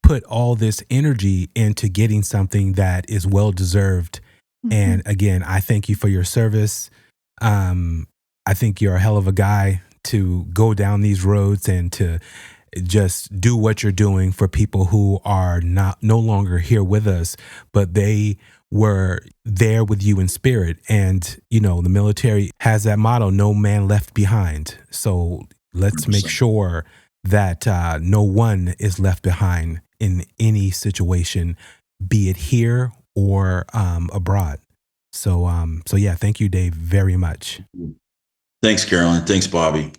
put all this energy into getting something that is well-deserved. And again, I thank you for your service. I think you're a hell of a guy to go down these roads and to just do what you're doing for people who are no longer here with us, but they were there with you in spirit. And, you know, the military has that motto, no man left behind. So let's make 100%. sure that no one is left behind in any situation, be it here or abroad. So yeah, thank you, Dave, very much. Thanks, Carolyn. Thanks, Bobby.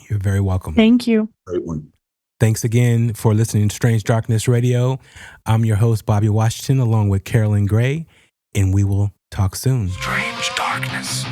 You're very welcome. Thank you. Great one. Thanks again for listening to Strange Darkness Radio. I'm your host, Bobby Washington, along with Carolyn Gray, and we will talk soon. Strange darkness.